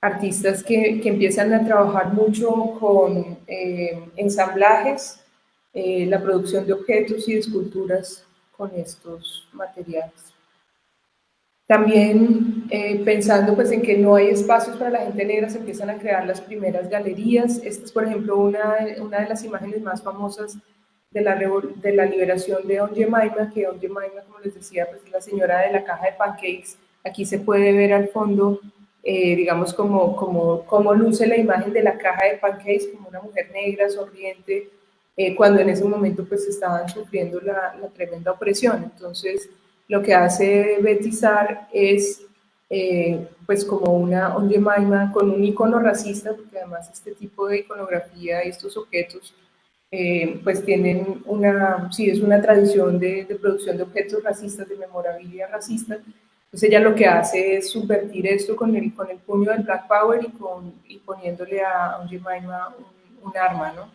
artistas que empiezan a trabajar mucho con ensamblajes, la producción de objetos y de esculturas con estos materiales. También pensando pues en que no hay espacios para la gente negra, se empiezan a crear las primeras galerías. Esta es, por ejemplo, una de las imágenes más famosas de la liberación de Aunt Jemima, que Aunt Jemima, como les decía, pues es la señora de la caja de pancakes. Aquí se puede ver al fondo, digamos, como luce la imagen de la caja de pancakes, como una mujer negra, sonriente, cuando en ese momento pues estaban sufriendo la tremenda opresión. Entonces, lo que hace Betty Saar es pues como una Aunt Jemima con un icono racista, porque además este tipo de iconografía y estos objetos pues tienen sí, es una tradición de producción de objetos racistas, de memorabilia racista. Entonces ella lo que hace es subvertir esto con el puño del Black Power y poniéndole a Aunt Jemima un arma, ¿no?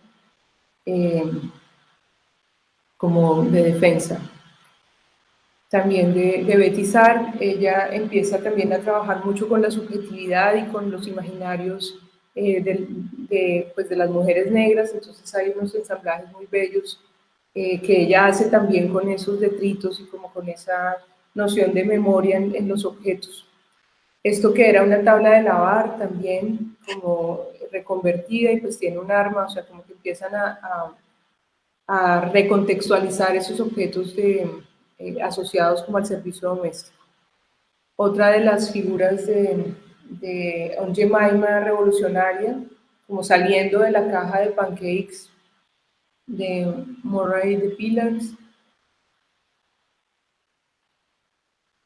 Como de defensa. También de Betty Sard, ella empieza también a trabajar mucho con la subjetividad y con los imaginarios pues de las mujeres negras, entonces hay unos ensamblajes muy bellos que ella hace también con esos detritos y como con esa noción de memoria en los objetos. Esto que era una tabla de lavar también como reconvertida y pues tiene un arma, o sea, como que empiezan a recontextualizar esos objetos asociados como al servicio doméstico. Otra de las figuras de Aunt Jemima revolucionaria, como saliendo de la caja de pancakes de Murray de Pillars.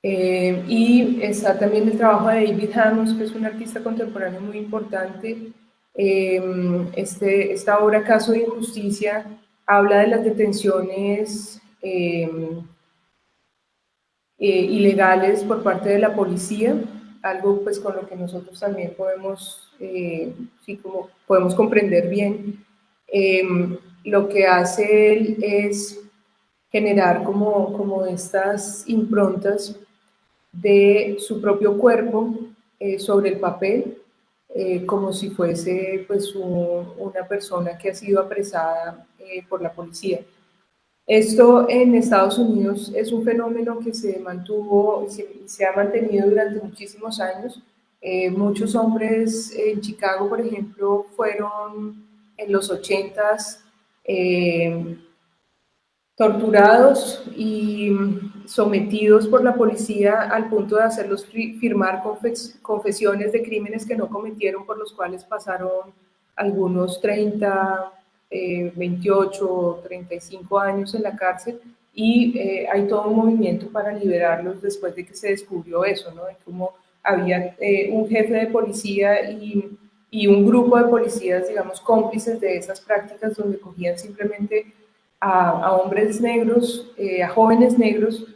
Y está también el trabajo de David Hammons, que es un artista contemporáneo muy importante. Esta obra, Caso de Injusticia, habla de las detenciones ilegales por parte de la policía, algo pues con lo que nosotros también podemos, sí, como podemos comprender bien. Lo que hace él es generar como estas improntas de su propio cuerpo sobre el papel, como si fuese pues una persona que ha sido apresada por la policía. Esto en Estados Unidos es un fenómeno que se mantuvo, se ha mantenido durante muchísimos años. Muchos hombres en Chicago, por ejemplo, fueron en los 80s torturados y sometidos por la policía al punto de hacerlos firmar confesiones de crímenes que no cometieron, por los cuales pasaron algunos 30, 28, 35 años en la cárcel, y hay todo un movimiento para liberarlos después de que se descubrió eso, ¿no? De cómo había un jefe de policía y un grupo de policías, digamos, cómplices de esas prácticas, donde cogían simplemente a hombres negros, a jóvenes negros,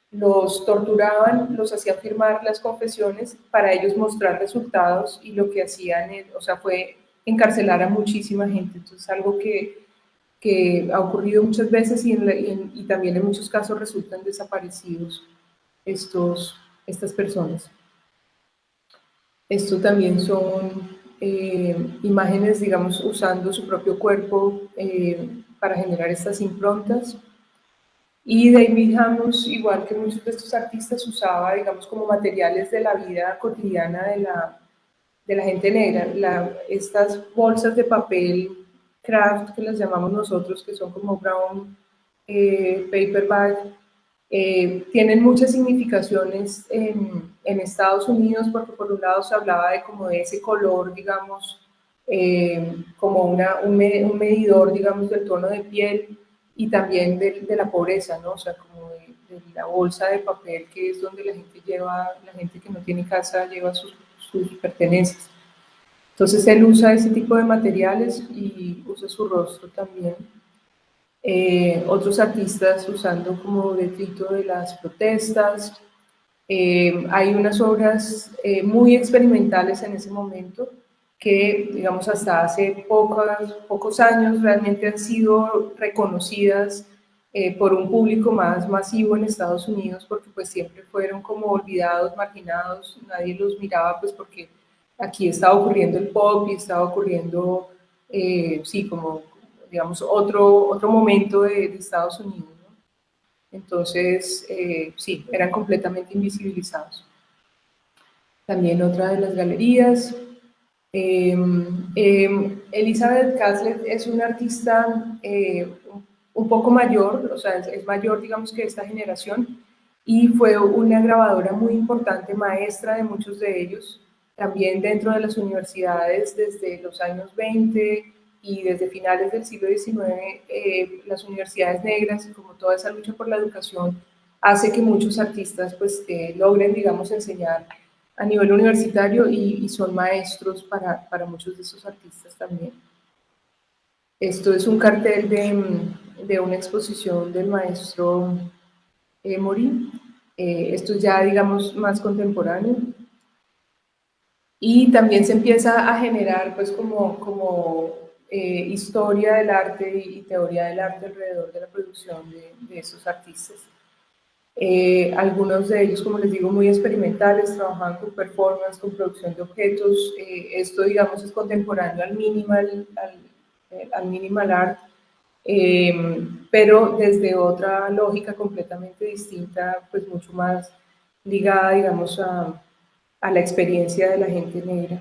los torturaban, los hacían firmar las confesiones para ellos mostrar resultados, y lo que hacían, o sea, fue encarcelar a muchísima gente. Entonces, algo que ha ocurrido muchas veces y también en muchos casos resultan desaparecidos estas personas. Esto también son imágenes, digamos, usando su propio cuerpo para generar estas improntas. Y David Hammons, igual que muchos de estos artistas, usaba, digamos, como materiales de la vida cotidiana de la gente negra. Estas bolsas de papel craft, que las llamamos nosotros, que son como brown paper bag, tienen muchas significaciones en Estados Unidos, porque por un lado se hablaba de como de ese color, digamos, como un medidor, digamos, del tono de piel, y también de la pobreza, ¿no? O sea, como de la bolsa de papel, que es donde la gente que no tiene casa lleva sus pertenencias. Entonces él usa ese tipo de materiales y usa su rostro también. Otros artistas usando como detrito de las protestas. Hay unas obras muy experimentales en ese momento que, digamos, hasta hace pocos años realmente han sido reconocidas por un público más masivo en Estados Unidos, porque pues siempre fueron como olvidados, marginados, nadie los miraba, pues porque aquí estaba ocurriendo el pop y estaba ocurriendo, sí, como digamos, otro momento de Estados Unidos, ¿no? Entonces, sí, eran completamente invisibilizados. También otra de las galerías. Elizabeth Catlett es una artista un poco mayor, o sea, es mayor, digamos, que esta generación, y fue una grabadora muy importante, maestra de muchos de ellos, también dentro de las universidades desde los años 20 y desde finales del siglo XIX. Las universidades negras, como toda esa lucha por la educación, hace que muchos artistas pues logren, digamos, enseñar a nivel universitario, y son maestros para muchos de esos artistas también. Esto es un cartel de una exposición del maestro Emory. Esto ya, digamos, más contemporáneo. Y también se empieza a generar, pues, como historia del arte y teoría del arte alrededor de la producción de esos artistas. Algunos de ellos, como les digo, muy experimentales, trabajaban con performance, con producción de objetos. Esto, digamos, es contemporáneo al minimal art, pero desde otra lógica completamente distinta, pues mucho más ligada, digamos, a la experiencia de la gente negra.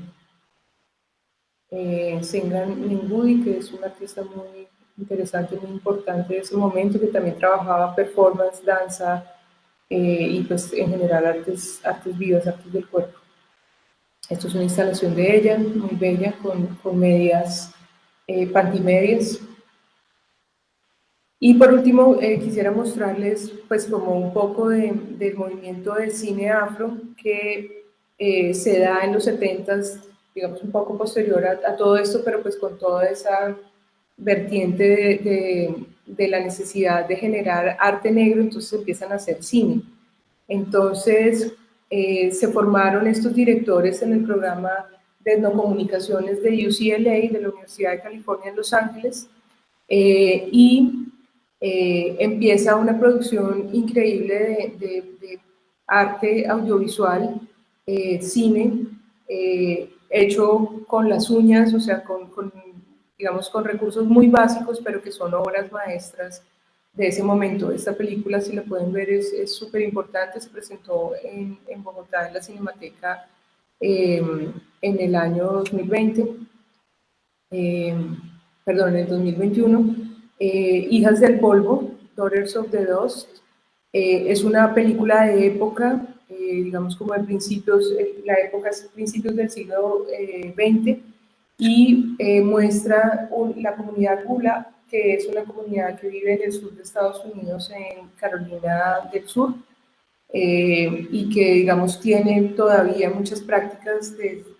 Sengran Ningudi, que es un artista muy interesante, muy importante de ese momento, que también trabajaba performance, danza, y pues en general artes vivas, artes del cuerpo. Esto es una instalación de ella, muy bella, con medias, pantimedias. Y por último, quisiera mostrarles pues como un poco del movimiento del cine afro que se da en los 70s, digamos un poco posterior a todo esto, pero pues con toda esa vertiente de la necesidad de generar arte negro, entonces empiezan a hacer cine. Entonces se formaron estos directores en el programa de etnocomunicaciones de UCLA, de la Universidad de California en Los Ángeles, y empieza una producción increíble de arte audiovisual, cine, hecho con las uñas, o sea, digamos, con recursos muy básicos, pero que son obras maestras de ese momento. Esta película, si la pueden ver, es súper importante. Se presentó en Bogotá, en la Cinemateca, en el año 2020, perdón, en el 2021. Hijas del Polvo, Daughters of the Dust, es una película de época, digamos como de principios, la época es principios del siglo XX, y muestra la comunidad Gula, que es una comunidad que vive en el sur de Estados Unidos, en Carolina del Sur, y que, digamos, tiene todavía muchas prácticas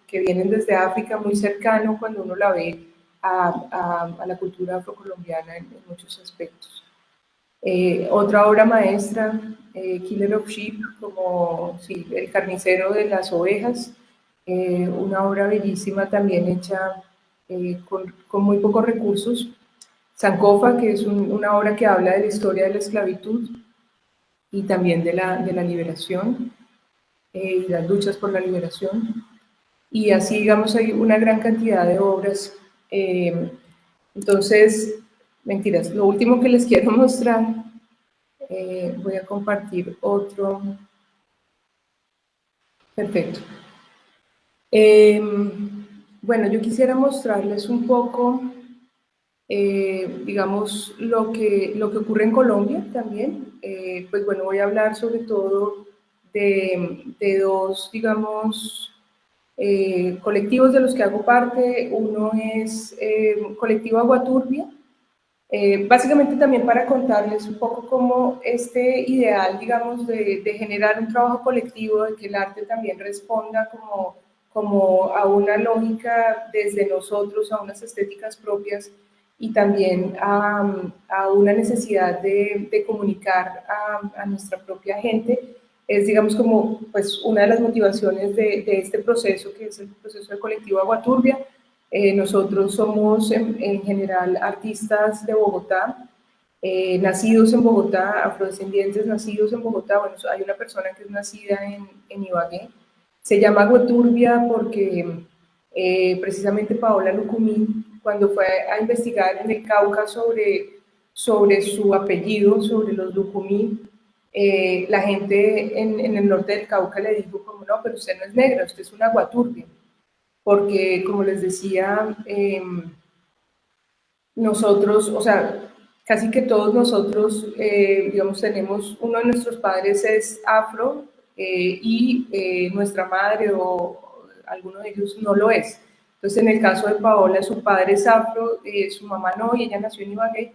que vienen desde África, muy cercano cuando uno la ve a la cultura afrocolombiana en muchos aspectos. Otra obra maestra, Killer of Sheep, como sí, el carnicero de las ovejas, una obra bellísima también hecha con muy pocos recursos. Sankofa, que es una obra que habla de la historia de la esclavitud y también de la liberación, y las luchas por la liberación. Y así, digamos, hay una gran cantidad de obras. Entonces, mentiras, lo último que les quiero mostrar, voy a compartir otro. Perfecto. Bueno, yo quisiera mostrarles un poco, digamos, lo que ocurre en Colombia también. Pues bueno, voy a hablar sobre todo de dos, digamos, colectivos de los que hago parte. Uno es Colectivo Agua Turbia, básicamente también para contarles un poco cómo este ideal, digamos, de generar un trabajo colectivo, de que el arte también responda como a una lógica desde nosotros, a unas estéticas propias, y también a una necesidad de comunicar a nuestra propia gente, es, digamos, como pues una de las motivaciones de este proceso, que es el proceso del Colectivo Agua Turbia. Nosotros somos en general artistas de Bogotá, nacidos en Bogotá, afrodescendientes nacidos en Bogotá. Bueno, hay una persona que es nacida en Ibagué. Se llama Agua Turbia porque precisamente Paola Lucumí, cuando fue a investigar en el Cauca sobre su apellido, sobre los Lucumí, la gente en el norte del Cauca le dijo como, no, pero usted no es negra, usted es una agua turbia. Porque, como les decía, nosotros, o sea, casi que todos nosotros, digamos, tenemos, uno de nuestros padres es afro, y nuestra madre o alguno de ellos no lo es. Entonces, en el caso de Paola, su padre es afro, su mamá no, y ella nació en Ibagué,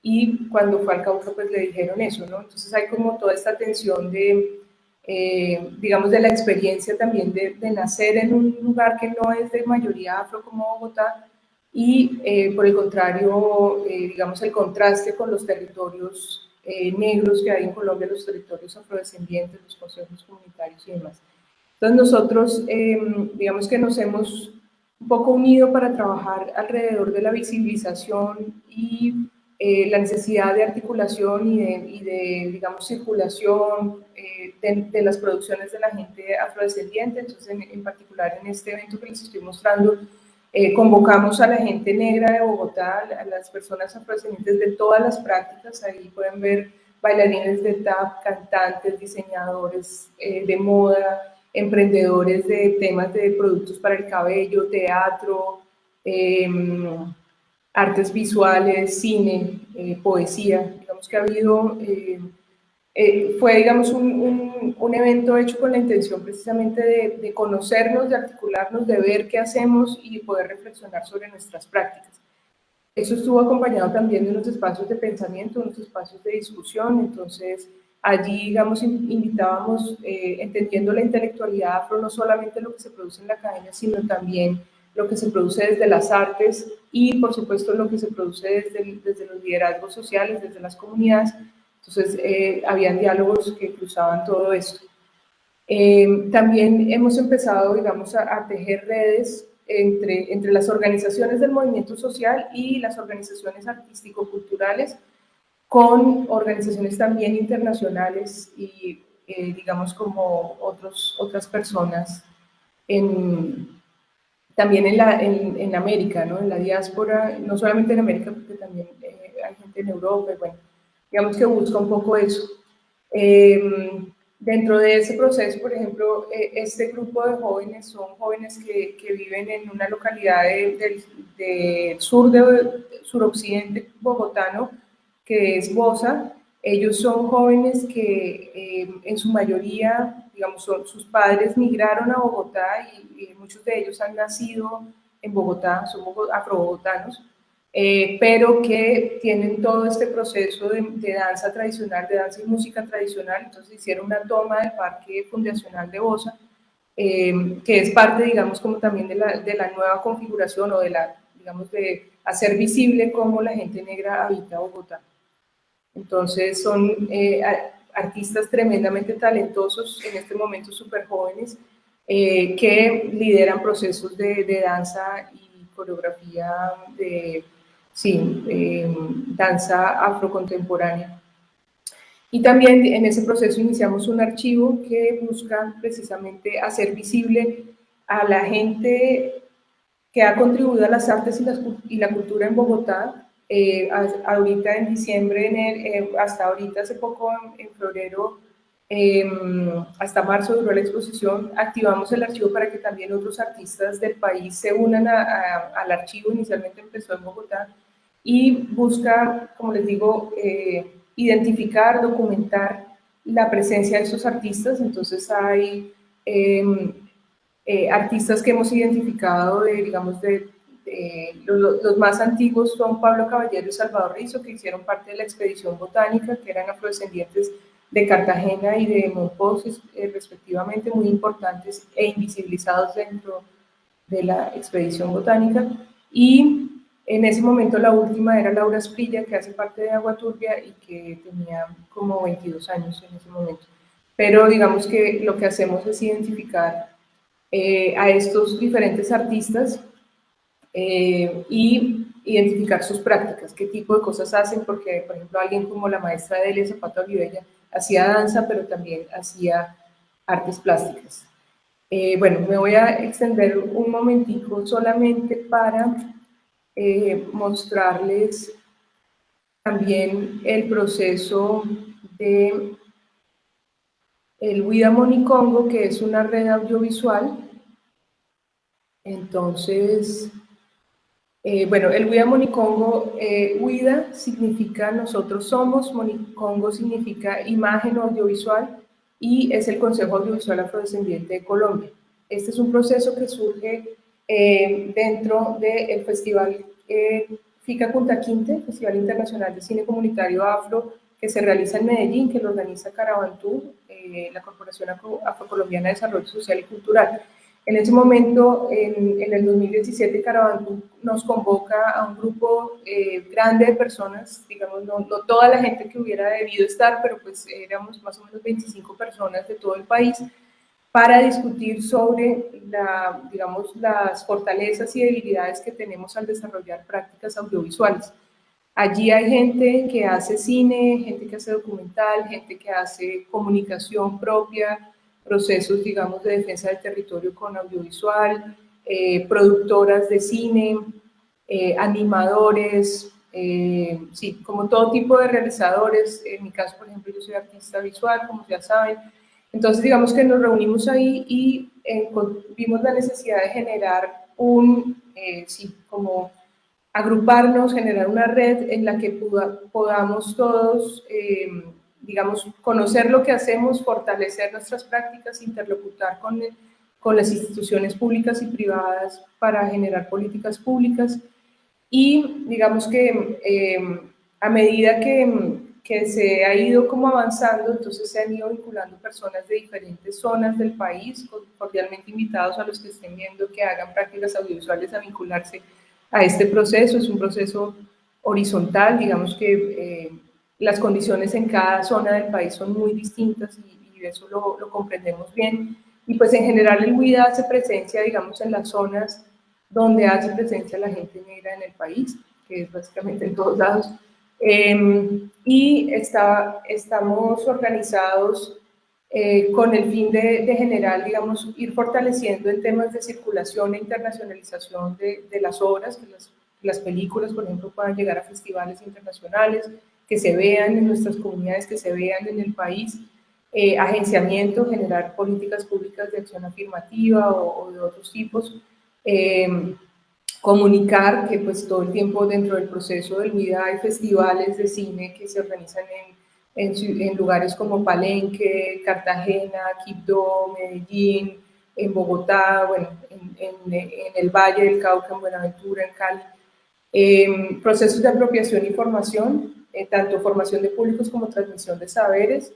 y cuando fue al Cauca, pues le dijeron eso, ¿no? Entonces hay como toda esta tensión digamos, de la experiencia también de nacer en un lugar que no es de mayoría afro como Bogotá, y por el contrario, digamos, el contraste con los territorios negros que hay en Colombia, los territorios afrodescendientes, los consejos comunitarios y demás. Entonces nosotros, digamos que nos hemos un poco unido para trabajar alrededor de la visibilización y la necesidad de articulación y de digamos, circulación de las producciones de la gente afrodescendiente. Entonces, en particular en este evento que les estoy mostrando, convocamos a la gente negra de Bogotá, a las personas afrodescendientes de todas las prácticas. Ahí pueden ver bailarines de tap, cantantes, diseñadores de moda, emprendedores de temas de productos para el cabello, teatro, artes visuales, cine, poesía. Digamos que ha habido, fue digamos un evento hecho con la intención precisamente de conocernos, de articularnos, de ver qué hacemos y poder reflexionar sobre nuestras prácticas. Eso estuvo acompañado también de unos espacios de pensamiento, unos espacios de discusión. Entonces allí, digamos, invitábamos, entendiendo la intelectualidad afro, no solamente lo que se produce en la academia, sino también lo que se produce desde las artes y, por supuesto, lo que se produce desde los liderazgos sociales, desde las comunidades. Entonces, habían diálogos que cruzaban todo esto. También hemos empezado, digamos, a tejer redes entre las organizaciones del movimiento social y las organizaciones artístico-culturales, con organizaciones también internacionales y, digamos, como otras personas también en América, ¿no? En la diáspora, no solamente en América, porque también hay gente en Europa, y bueno, digamos que busca un poco eso. Dentro de ese proceso, por ejemplo, este grupo de jóvenes son jóvenes que viven en una localidad del suroccidente bogotano, que es Bosa. Ellos son jóvenes que en su mayoría, digamos, sus padres migraron a Bogotá y muchos de ellos han nacido en Bogotá, son afrobogotanos, pero que tienen todo este proceso de danza tradicional, de danza y música tradicional. Entonces hicieron una toma del Parque Fundacional de Bosa, que es parte, digamos, como también de la nueva configuración o digamos, de hacer visible cómo la gente negra habita Bogotá. Entonces son artistas tremendamente talentosos, en este momento súper jóvenes, que lideran procesos de danza y coreografía danza afrocontemporánea. Y también en ese proceso iniciamos un archivo que busca precisamente hacer visible a la gente que ha contribuido a las artes y la cultura en Bogotá. Ahorita en diciembre, hasta ahorita hace poco en febrero, hasta marzo duró la exposición. Activamos el archivo para que también otros artistas del país se unan al archivo. Inicialmente empezó en Bogotá y busca, como les digo, identificar, documentar la presencia de esos artistas. Entonces hay artistas que hemos identificado, digamos, los más antiguos son Pablo Caballero y Salvador Rizo, que hicieron parte de la expedición botánica, que eran afrodescendientes de Cartagena y de Monpós, respectivamente, muy importantes e invisibilizados dentro de la expedición botánica. Y en ese momento la última era Laura Asprilla, que hace parte de Agua Turbia y que tenía como 22 años en ese momento. Pero digamos que lo que hacemos es identificar a estos diferentes artistas y identificar sus prácticas, qué tipo de cosas hacen, porque, por ejemplo, alguien como la maestra Delia Zapata Olivella hacía danza, pero también hacía artes plásticas. Bueno, me voy a extender un momentico solamente para mostrarles también el proceso de el Huida Monicongo, que es una red audiovisual. Entonces, bueno, el Huida Monicongo, Huida significa nosotros somos, Monicongo significa imagen audiovisual y es el Consejo Audiovisual Afrodescendiente de Colombia. Este es un proceso que surge dentro del Festival FICA Kunta Kinte, Festival Internacional de Cine Comunitario Afro, que se realiza en Medellín, que lo organiza Carabantú, la Corporación Afrocolombiana de Desarrollo Social y Cultural. En ese momento, en el 2017, Caravantu nos convoca a un grupo grande de personas, digamos, no toda la gente que hubiera debido estar, pero pues éramos más o menos 25 personas de todo el país, para discutir sobre digamos, las fortalezas y debilidades que tenemos al desarrollar prácticas audiovisuales. Allí hay gente que hace cine, gente que hace documental, gente que hace comunicación propia, procesos, digamos, de defensa del territorio con audiovisual, productoras de cine, animadores, sí, como todo tipo de realizadores. En mi caso, por ejemplo, yo soy artista visual, como ya saben. Entonces, digamos que nos reunimos ahí y vimos la necesidad de generar sí, como agruparnos, generar una red en la que podamos todos, digamos, conocer lo que hacemos, fortalecer nuestras prácticas, interlocutar con las instituciones públicas y privadas para generar políticas públicas. Y digamos que a medida que se ha ido como avanzando, entonces se han ido vinculando personas de diferentes zonas del país, cordialmente invitados a los que estén viendo que hagan prácticas audiovisuales a vincularse a este proceso. Es un proceso horizontal, digamos que las condiciones en cada zona del país son muy distintas y eso lo comprendemos bien. Y pues en general el WIDA hace presencia, digamos, en las zonas donde hace presencia la gente negra en el país, que es básicamente en todos lados. Y estamos organizados con el fin de generar, digamos, ir fortaleciendo en temas de circulación e internacionalización de las obras, que las películas, por ejemplo, puedan llegar a festivales internacionales, que se vean en nuestras comunidades, que se vean en el país, agenciamiento, generar políticas públicas de acción afirmativa o de otros tipos, comunicar que pues todo el tiempo dentro del proceso del WIDA hay festivales de cine que se organizan en lugares como Palenque, Cartagena, Quibdó, Medellín, en Bogotá, bueno, en el Valle del Cauca, en Buenaventura, en Cali. Procesos de apropiación y formación, tanto formación de públicos como transmisión de saberes,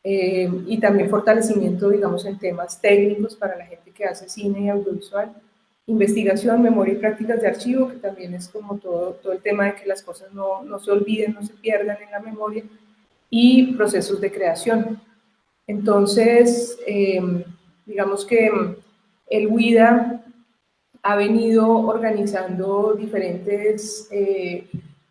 y también fortalecimiento, digamos, en temas técnicos para la gente que hace cine y audiovisual. Investigación, memoria y prácticas de archivo, que también es como todo el tema de que las cosas no se olviden, no se pierdan en la memoria, y procesos de creación. Entonces, digamos que el WIDA ha venido organizando diferentes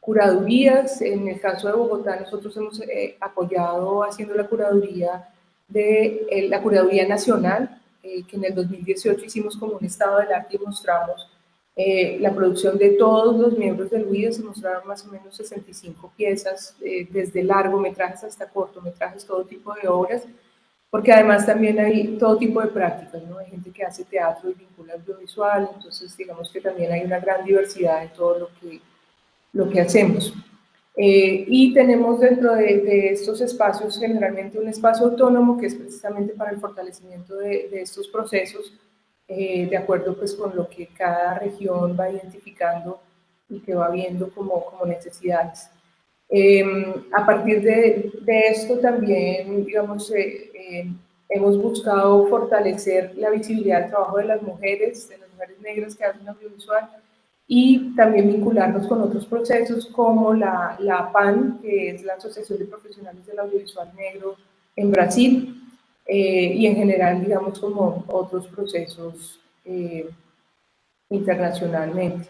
curadurías. En el caso de Bogotá, nosotros hemos apoyado haciendo la curaduría la curaduría nacional, que en el 2018 hicimos como un estado del arte y mostramos la producción de todos los miembros del WIDA. Se mostraron más o menos 65 piezas, desde largometrajes hasta cortometrajes, todo tipo de obras, porque además también hay todo tipo de prácticas, ¿no? Hay gente que hace teatro y vincula audiovisual, entonces digamos que también hay una gran diversidad en todo lo que hacemos. Y tenemos dentro de estos espacios generalmente un espacio autónomo que es precisamente para el fortalecimiento de estos procesos, de acuerdo pues con lo que cada región va identificando y que va viendo como necesidades. A partir de esto también, digamos, hemos buscado fortalecer la visibilidad del trabajo de las mujeres negras que hacen audiovisual, y también vincularnos con otros procesos como la APAN, que es la Asociación de Profesionales del Audiovisual Negro en Brasil, y en general, digamos, como otros procesos internacionalmente.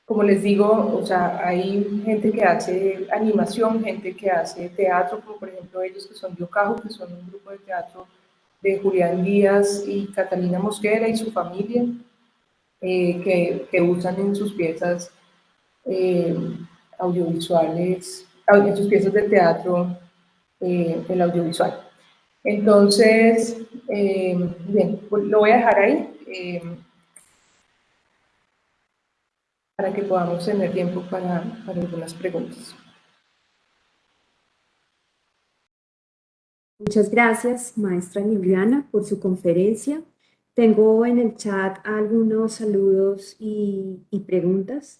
Como les digo, o sea, hay gente que hace animación, gente que hace teatro, como por ejemplo ellos que son Yocajo, que son un grupo de teatro de Julián Díaz y Catalina Mosquera y su familia, que usan en sus piezas audiovisuales, en sus piezas de teatro, el audiovisual. Entonces, bien, pues lo voy a dejar ahí para que podamos tener tiempo para algunas preguntas.
Muchas gracias, maestra Liliana, por su conferencia. Tengo en el chat algunos saludos y preguntas,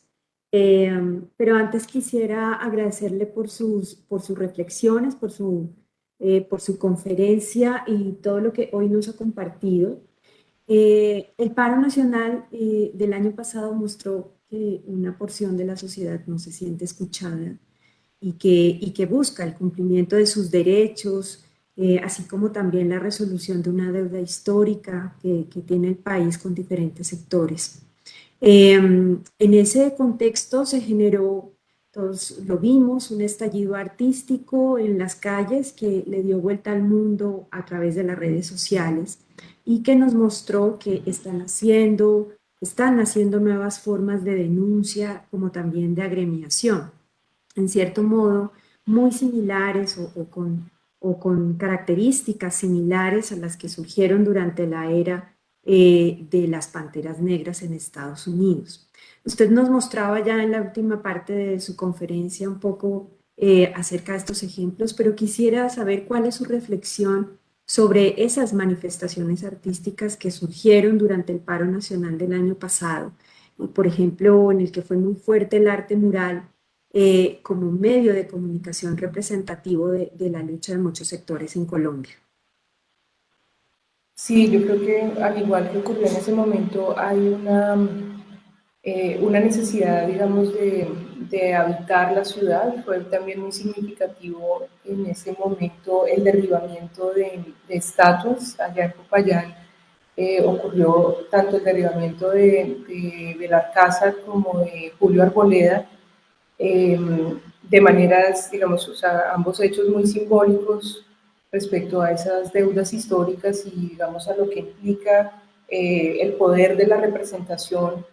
pero antes quisiera agradecerle por sus reflexiones, por su conferencia y todo lo que hoy nos ha compartido. El paro nacional del año pasado mostró que una porción de la sociedad no se siente escuchada y que busca el cumplimiento de sus derechos, así como también la resolución de una deuda histórica que tiene el país con diferentes sectores. En ese contexto se generó, todos lo vimos, un estallido artístico en las calles que le dio vuelta al mundo a través de las redes sociales y que nos mostró que están naciendo nuevas formas de denuncia como también de agremiación, en cierto modo muy similares o con características similares a las que surgieron durante la era de las panteras negras en Estados Unidos. Usted nos mostraba ya en la última parte de su conferencia un poco acerca de estos ejemplos, pero quisiera saber cuál es su reflexión sobre esas manifestaciones artísticas que surgieron durante el paro nacional del año pasado, por ejemplo, en el que fue muy fuerte el arte mural como un medio de comunicación representativo de la lucha de muchos sectores en Colombia.
Sí, yo creo que al igual que ocurrió en ese momento, hay una necesidad, digamos, de habitar la ciudad. Fue también muy significativo en ese momento el derribamiento de estatuas allá en Popayán. Ocurrió tanto el derribamiento de la Alcázar como de Julio Arboleda, de maneras, digamos, o sea, ambos hechos muy simbólicos respecto a esas deudas históricas y, digamos, a lo que implica el poder de la representación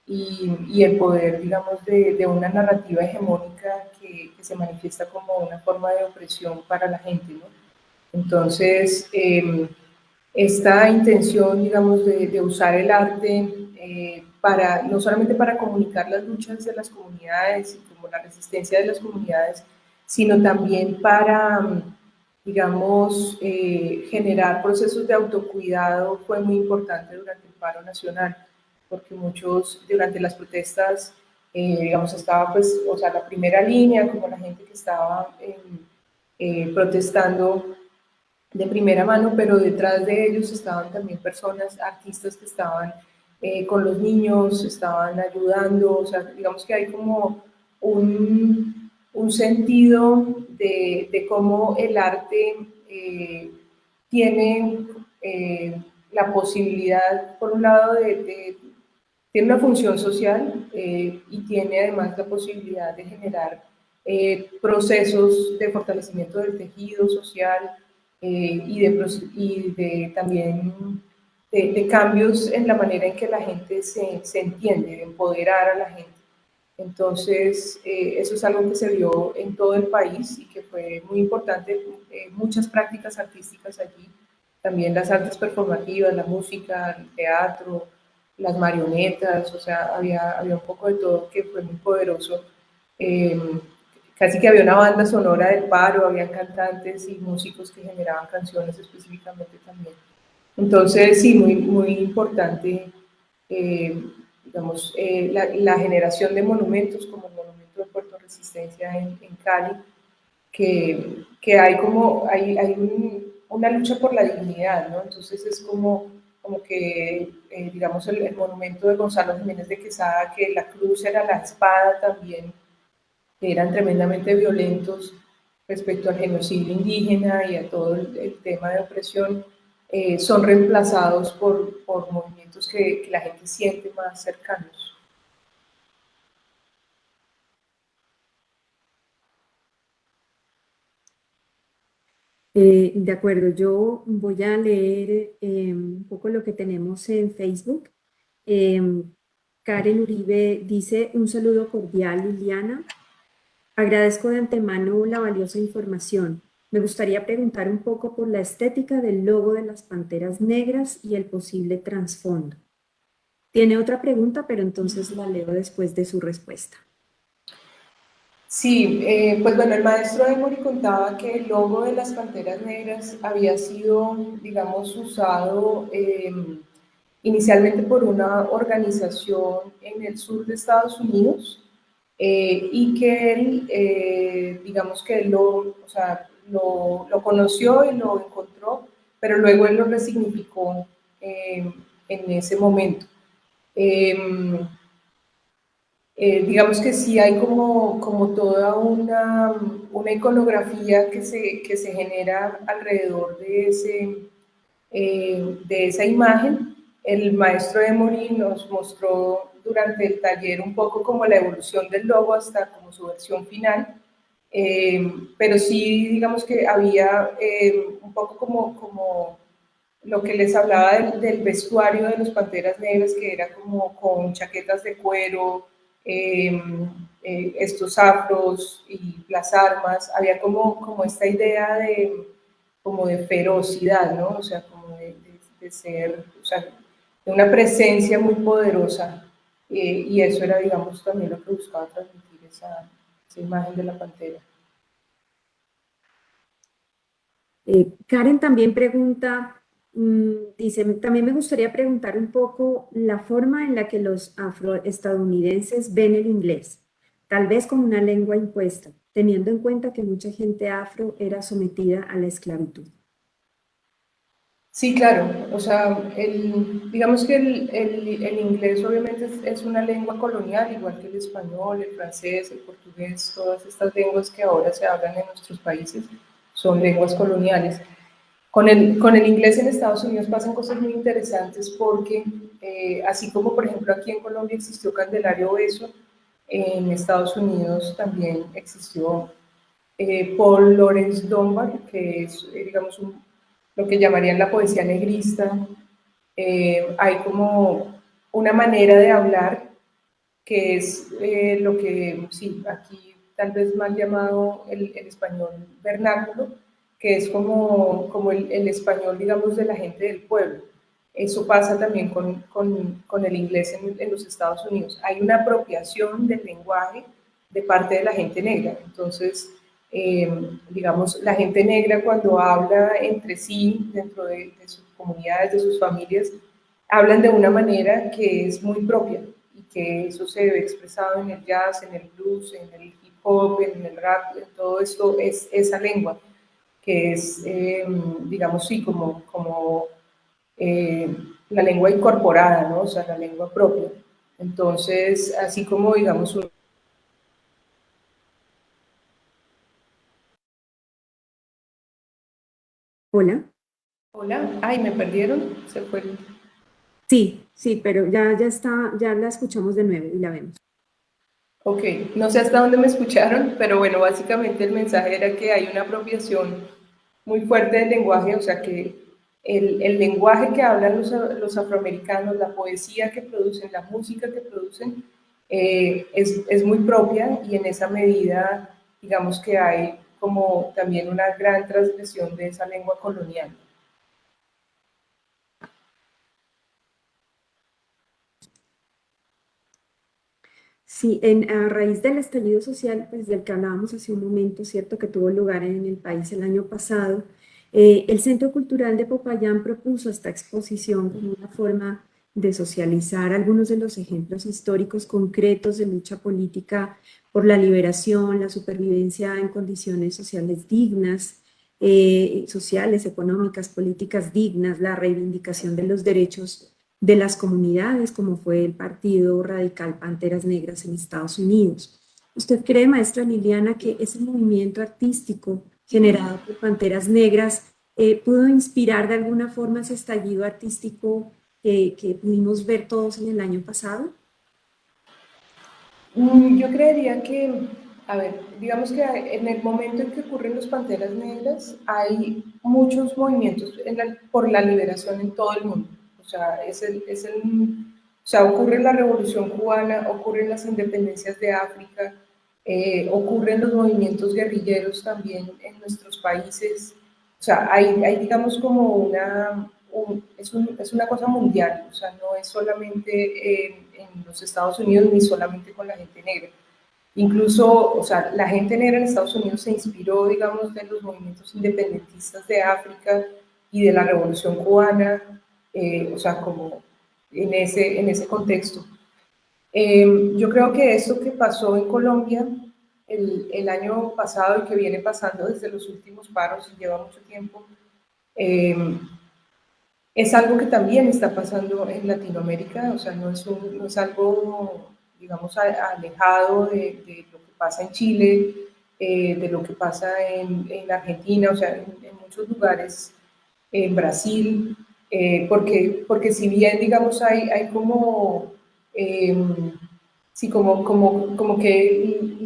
y el poder, digamos, de una narrativa hegemónica que se manifiesta como una forma de opresión para la gente, ¿no? Entonces, esta intención, digamos, de usar el arte para, no solamente para comunicar las luchas de las comunidades y como la resistencia de las comunidades, sino también para, digamos, generar procesos de autocuidado fue muy importante durante el paro nacional, porque muchos, durante las protestas, digamos, estaba pues, o sea, la primera línea, como la gente que estaba protestando de primera mano, pero detrás de ellos estaban también personas, artistas que estaban con los niños, estaban ayudando, o sea, digamos que hay como un sentido de cómo el arte tiene la posibilidad, por un lado, tiene una función social y tiene además la posibilidad de generar procesos de fortalecimiento del tejido social y de también de cambios en la manera en que la gente se entiende, de empoderar a la gente. Entonces, eso es algo que se vio en todo el país y que fue muy importante, muchas prácticas artísticas allí, también las artes performativas, la música, el teatro, las marionetas, o sea, había un poco de todo que fue muy poderoso. Eh, Casi que había una banda sonora del paro, había cantantes y músicos que generaban canciones específicamente también. Entonces, sí, muy, muy importante, digamos, la generación de monumentos como el monumento de Puerto Resistencia en Cali, que hay como, una lucha por la dignidad, ¿no? Entonces es como que, digamos, el monumento de Gonzalo Jiménez de Quesada, que la cruz era la espada también, que eran tremendamente violentos respecto al genocidio indígena y a todo el tema de opresión, son reemplazados por movimientos que la gente siente más cercanos.
De acuerdo, yo voy a leer un poco lo que tenemos en Facebook. Karen Uribe dice un saludo cordial, Liliana. Agradezco de antemano la valiosa información. Me gustaría preguntar un poco por la estética del logo de las panteras negras y el posible trasfondo. Tiene otra pregunta, pero entonces la leo después de su respuesta.
Sí, pues bueno, el maestro Emory contaba que el logo de las Panteras Negras había sido, digamos, usado inicialmente por una organización en el sur de Estados Unidos y que él, digamos que él o sea, lo conoció y lo encontró, pero luego él lo resignificó en ese momento. Digamos que sí hay como toda una iconografía que se genera alrededor de esa imagen. El maestro Emory nos mostró durante el taller un poco como la evolución del logo hasta como su versión final, pero sí digamos que había un poco como lo que les hablaba del vestuario de los Panteras Negras, que era como con chaquetas de cuero, eh, estos afros y las armas, había como esta idea como de ferocidad, ¿no? O sea, como de ser, o sea, de una presencia muy poderosa, y eso era, digamos, también lo que buscaba transmitir esa imagen de la pantera.
Karen también pregunta, dice, también me gustaría preguntar un poco la forma en la que los afroestadounidenses ven el inglés, tal vez como una lengua impuesta, teniendo en cuenta que mucha gente afro era sometida a la esclavitud.
Sí, claro, o sea, digamos que el inglés obviamente es una lengua colonial, igual que el español, el francés, el portugués, todas estas lenguas que ahora se hablan en nuestros países son lenguas coloniales. Con el inglés en Estados Unidos pasan cosas muy interesantes porque, así como por ejemplo aquí en Colombia existió Candelario Beso, en Estados Unidos también existió Paul Laurence Dunbar, que es, digamos, lo que llamarían la poesía negrista. Hay como una manera de hablar que es lo que, sí, aquí tal vez mal llamado el español vernáculo, que es como el español, digamos, de la gente del pueblo. Eso pasa también con el inglés en los Estados Unidos. Hay una apropiación del lenguaje de parte de la gente negra. Entonces, digamos, la gente negra cuando habla entre sí, dentro de sus comunidades, de sus familias, hablan de una manera que es muy propia y que eso se ve expresado en el jazz, en el blues, en el hip hop, en el rap, en todo esto es esa lengua que es, digamos, sí, como eh, la lengua incorporada, ¿no? O sea, la lengua propia. Entonces, así como, digamos,
Hola.
hola, ay, me perdieron, se fue.
Sí, sí, pero ya está, ya la escuchamos de nuevo y la vemos.
Ok, no sé hasta dónde me escucharon, pero bueno, básicamente el mensaje era que hay una apropiación muy fuerte del lenguaje, o sea que el lenguaje que hablan los afroamericanos, la poesía que producen, la música que producen, es muy propia y en esa medida, digamos que hay como también una gran transgresión de esa lengua colonial.
Sí, a raíz del estallido social, pues del que hablábamos hace un momento, ¿cierto?, que tuvo lugar en el país el año pasado, el Centro Cultural de Popayán propuso esta exposición como una forma de socializar algunos de los ejemplos históricos concretos de lucha política por la liberación, la supervivencia en condiciones sociales dignas, sociales, económicas, políticas dignas, la reivindicación de los derechos de las comunidades, como fue el Partido Radical Panteras Negras en Estados Unidos. ¿Usted cree, maestra Liliana, que ese movimiento artístico generado por Panteras Negras pudo inspirar de alguna forma ese estallido artístico que pudimos ver todos en el año pasado?
Yo creería que, a ver, digamos que en el momento en que ocurren los Panteras Negras, hay muchos movimientos por la liberación en todo el mundo. O sea, o sea, ocurre la Revolución Cubana, ocurren las independencias de África, ocurren los movimientos guerrilleros también en nuestros países. O sea, hay digamos, como es una cosa mundial, o sea, no es solamente en los Estados Unidos ni solamente con la gente negra. Incluso, o sea, la gente negra en Estados Unidos se inspiró, digamos, de los movimientos independentistas de África y de la Revolución Cubana, o sea, como en ese contexto. Yo creo que esto que pasó en Colombia el año pasado y que viene pasando desde los últimos paros y lleva mucho tiempo, eh, Es algo que también está pasando en Latinoamérica, o sea, no es algo, digamos, alejado de lo que pasa en Chile, de lo que pasa en Argentina, o sea, en muchos lugares, en Brasil, porque si bien, digamos, hay como, sí, como que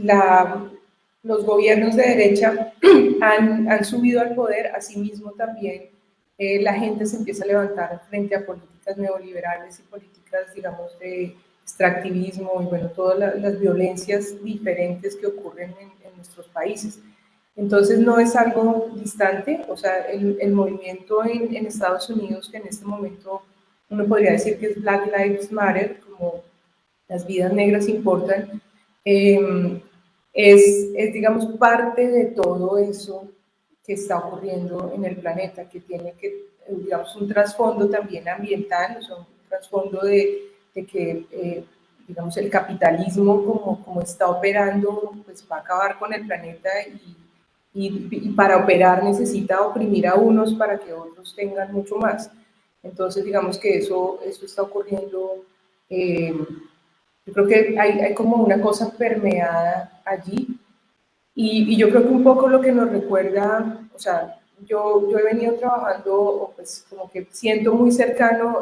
los gobiernos de derecha han subido al poder, asimismo también la gente se empieza a levantar frente a políticas neoliberales y políticas, digamos, de extractivismo y, bueno, todas las violencias diferentes que ocurren en nuestros países. Entonces no es algo distante, o sea, el movimiento en Estados Unidos, que en este momento uno podría decir que es Black Lives Matter, como las vidas negras importan, digamos, parte de todo eso que está ocurriendo en el planeta, que tiene digamos, un trasfondo también ambiental, o sea, un trasfondo de que, digamos, el capitalismo como está operando, pues va a acabar con el planeta y para operar necesita oprimir a unos para que otros tengan mucho más. Entonces, digamos que eso está ocurriendo. Yo creo que hay como una cosa permeada allí y yo creo que un poco lo que nos recuerda, o sea, yo he venido trabajando, pues como que siento muy cercano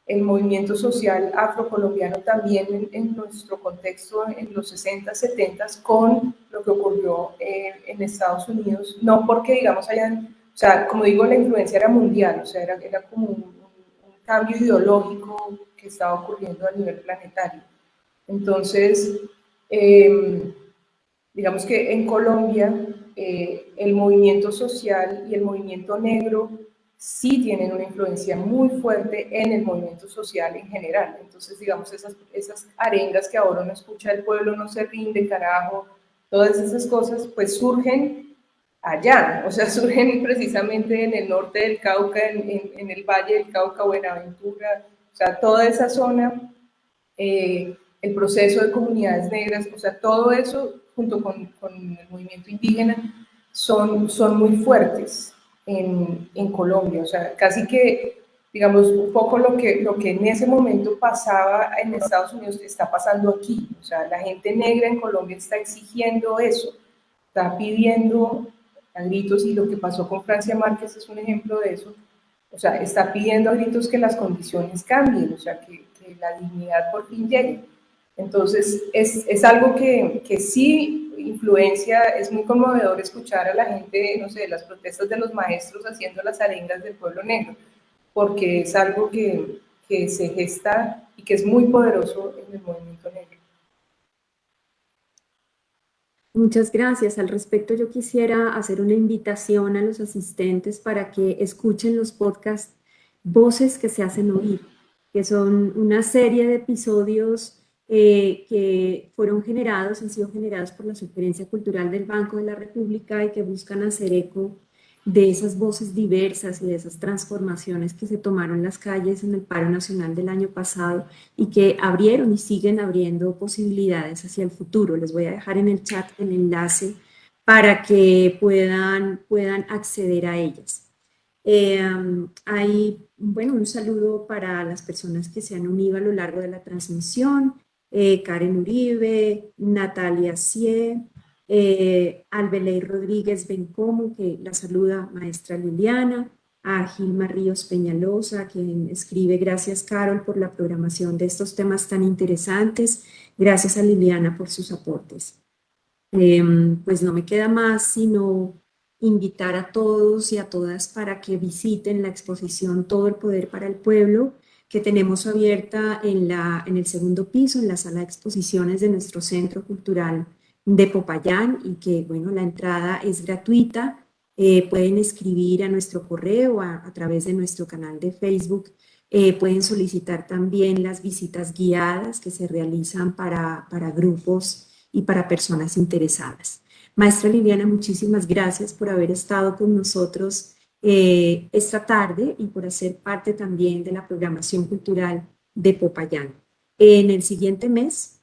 el movimiento social afrocolombiano también en nuestro contexto en los 60, 70 con lo que ocurrió en Estados Unidos, no porque digamos o sea, como digo, la influencia era mundial, o sea, era como un cambio ideológico que estaba ocurriendo a nivel planetario. Entonces, digamos que en Colombia el movimiento social y el movimiento negro sí tienen una influencia muy fuerte en el movimiento social en general. Entonces, digamos, esas arengas que ahora uno escucha, el pueblo no se rinde, carajo, todas esas cosas, pues surgen allá, o sea, surgen precisamente en el norte del Cauca, en el Valle del Cauca, Buenaventura, o sea, toda esa zona, el proceso de comunidades negras, o sea, todo eso junto con el movimiento indígena son muy fuertes en Colombia, o sea, casi que, digamos, un poco lo que en ese momento pasaba en Estados Unidos está pasando aquí, o sea, la gente negra en Colombia está exigiendo eso, está pidiendo a gritos, y lo que pasó con Francia Márquez es un ejemplo de eso, o sea, está pidiendo a gritos que las condiciones cambien, o sea, que la dignidad por fin llegue. Entonces, es algo que sí influencia, es muy conmovedor escuchar a la gente, no sé, las protestas de los maestros haciendo las arengas del pueblo negro, porque es algo que se gesta y que es muy poderoso en el movimiento negro.
Muchas gracias. Al respecto, yo quisiera hacer una invitación a los asistentes para que escuchen los podcasts Voces que se hacen oír, que son una serie de episodios que fueron generados, han sido generados por la Sugerencia Cultural del Banco de la República y que buscan hacer eco de esas voces diversas y de esas transformaciones que se tomaron las calles en el paro nacional del año pasado y que abrieron y siguen abriendo posibilidades hacia el futuro. Les voy a dejar en el chat el enlace para que puedan acceder a ellas. Hay, bueno, un saludo para las personas que se han unido a lo largo de la transmisión. Karen Uribe, Natalia Sie, Albeley Rodríguez Bencomo, que la saluda maestra Liliana, a Gilma Ríos Peñalosa, quien escribe: gracias Carol por la programación de estos temas tan interesantes, gracias a Liliana por sus aportes. Pues no me queda más sino invitar a todos y a todas para que visiten la exposición Todo el Poder para el Pueblo, que tenemos abierta en el segundo piso, en la sala de exposiciones de nuestro Centro Cultural de Popayán, y que, bueno, la entrada es gratuita. Pueden escribir a nuestro correo, a través de nuestro canal de Facebook. Pueden solicitar también las visitas guiadas que se realizan para grupos y para personas interesadas. Maestra Liliana, muchísimas gracias por haber estado con nosotros esta tarde y por hacer parte también de la programación cultural de Popayán. En el siguiente mes,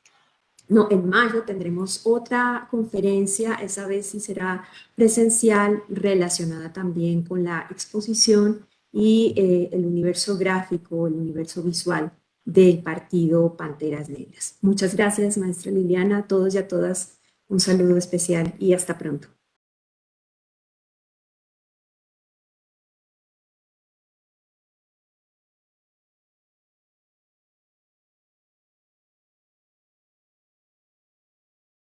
no, en mayo tendremos otra conferencia, esa vez sí será presencial, relacionada también con la exposición, y el universo gráfico, el universo visual del partido Panteras Negras. Muchas gracias, maestra Liliana, a todos y a todas un saludo especial y hasta pronto.